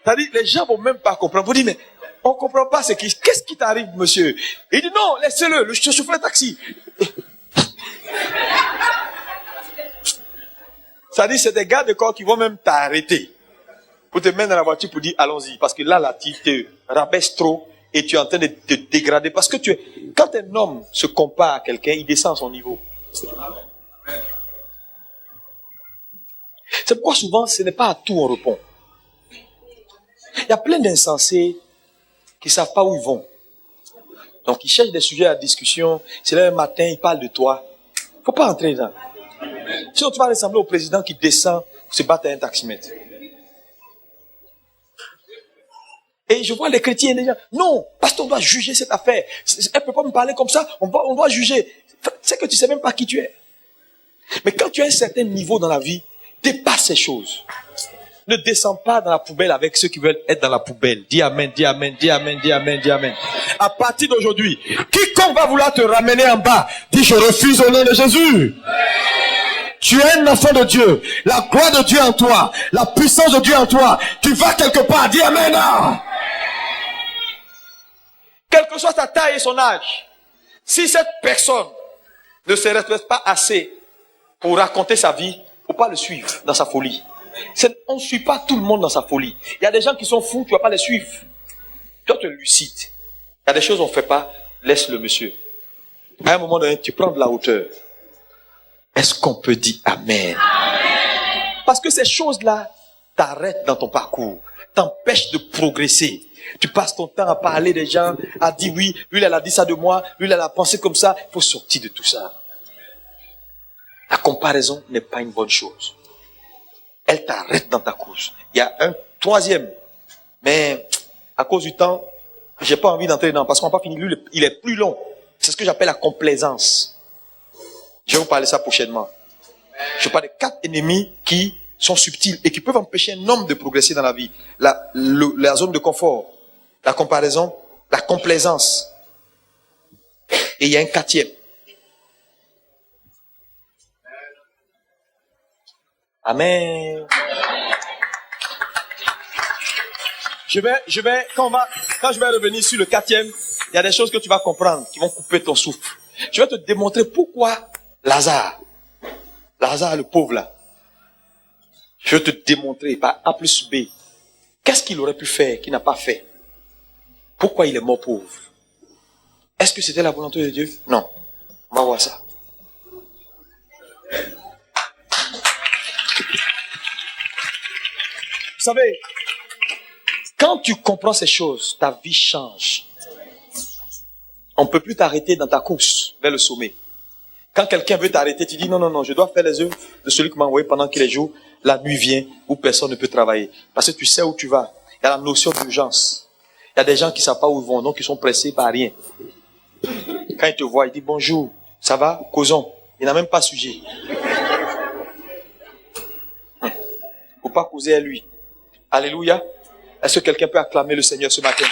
C'est-à-dire, les gens vont même pas comprendre. Vous dites, mais on comprend pas qu'est-ce qui t'arrive, monsieur? Il dit, non, laissez-le, le chauffeur de taxi. C'est-à-dire, c'est des gars de corps qui vont même t'arrêter pour te mettre dans la voiture pour dire, allons-y. Parce que là, tu te rabaisses trop et tu es en train de te dégrader. Parce que quand un homme se compare à quelqu'un, il descend à son niveau. C'est pourquoi souvent, ce n'est pas à tout on répond. Il y a plein d'insensés qui ne savent pas où ils vont. Donc, ils cherchent des sujets à discussion. C'est là un matin, ils parlent de toi. Il ne faut pas entrer dedans. Sinon, tu vas ressembler au président qui descend pour se battre à un taximètre. Et je vois les chrétiens déjà. Non, pasteur, on doit juger cette affaire. Elle ne peut pas me parler comme ça. On doit juger. C'est que tu ne sais même pas qui tu es. Mais quand tu as un certain niveau dans la vie, dépasse ces choses. Ne descends pas dans la poubelle avec ceux qui veulent être dans la poubelle. Dis amen, dis amen, dis amen, dis amen, dis amen. À partir d'aujourd'hui, quiconque va vouloir te ramener en bas, dis je refuse au nom de Jésus. Tu es un enfant de Dieu. La gloire de Dieu en toi. La puissance de Dieu en toi. Tu vas quelque part. Dis amen. Quelle que soit sa taille et son âge, si cette personne ne se respecte pas assez pour raconter sa vie, il ne faut pas le suivre dans sa folie. On ne suit pas tout le monde dans sa folie. Il y a des gens qui sont fous, tu ne vas pas les suivre. Toi, tu es lucide. Il y a des choses qu'on ne fait pas, laisse le monsieur. À un moment donné, tu prends de la hauteur. Est-ce qu'on peut dire amen? Parce que ces choses-là t'arrêtent dans ton parcours, t'empêchent de progresser. Tu passes ton temps à parler des gens, à dire oui, lui elle a dit ça de moi, lui elle a pensé comme ça. Il faut sortir de tout ça. La comparaison n'est pas une bonne chose. Elle t'arrête dans ta course. Il y a un troisième, mais à cause du temps, j'ai pas envie d'entrer dedans parce qu'on n'a pas fini. Lui, il est plus long. C'est ce que j'appelle la complaisance. Je vais vous parler de ça prochainement. Je parle de 4 ennemis qui sont subtils et qui peuvent empêcher un homme de progresser dans la vie. La zone de confort, la comparaison, la complaisance. Et il y a un 4e. Amen. Quand je vais revenir sur le 4e, il y a des choses que tu vas comprendre qui vont couper ton souffle. Je vais te démontrer pourquoi Lazare, le pauvre là, je vais te démontrer par A plus B, qu'est-ce qu'il aurait pu faire qu'il n'a pas fait? Pourquoi il est mort pauvre? Est-ce que c'était la volonté de Dieu? Non. On va voir ça. Vous savez, quand tu comprends ces choses, ta vie change. On ne peut plus t'arrêter dans ta course vers le sommet. Quand quelqu'un veut t'arrêter, tu dis non, je dois faire les œuvres de celui qui m'a envoyé pendant qu'il est jour. La nuit vient où personne ne peut travailler. Parce que tu sais où tu vas. Il y a la notion d'urgence. Il y a des gens qui ne savent pas où ils vont, donc ils sont pressés par rien. Quand ils te voient, ils disent bonjour, ça va, causons. Il n'a même pas sujet. Il ne faut pas causer à lui. Alléluia. Est-ce que quelqu'un peut acclamer le Seigneur ce matin?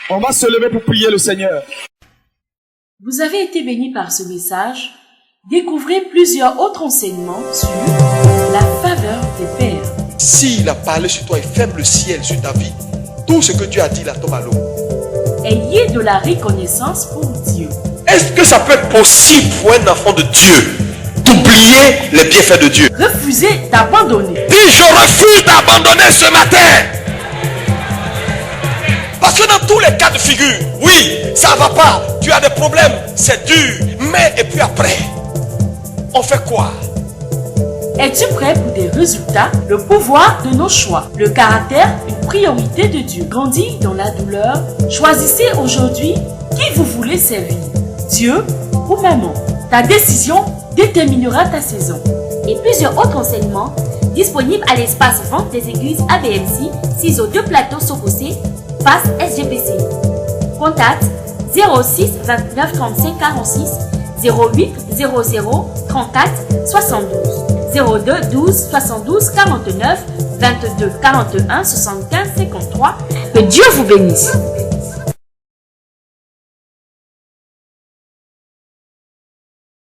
On va se lever pour prier le Seigneur. Vous avez été bénis par ce message. Découvrez plusieurs autres enseignements sur la faveur des pères. S'il a parlé sur toi et ferme le ciel sur ta vie, tout ce que Dieu a dit là tombe à l'eau. Ayez de la reconnaissance pour Dieu. Est-ce que ça peut être possible pour un enfant de Dieu d'oublier les bienfaits de Dieu? Refusez d'abandonner. Dis, je refuse d'abandonner ce matin. Parce que dans tous les cas de figure, oui, ça va pas, tu as des problèmes, c'est dur, mais et puis après, on fait quoi? Es-tu prêt pour des résultats? Le pouvoir de nos choix, le caractère, une priorité de Dieu. Grandis dans la douleur. Choisissez aujourd'hui qui vous voulez servir, Dieu ou maman. Ta décision déterminera ta saison. Et plusieurs autres enseignements disponibles à l'espace vente des églises ABMC, 602 Plateau Sokossé, face SGPC. Contact 06 29 35 46 08 00 34 72 02 12 72 49 22 41 75 53. Que Dieu vous bénisse.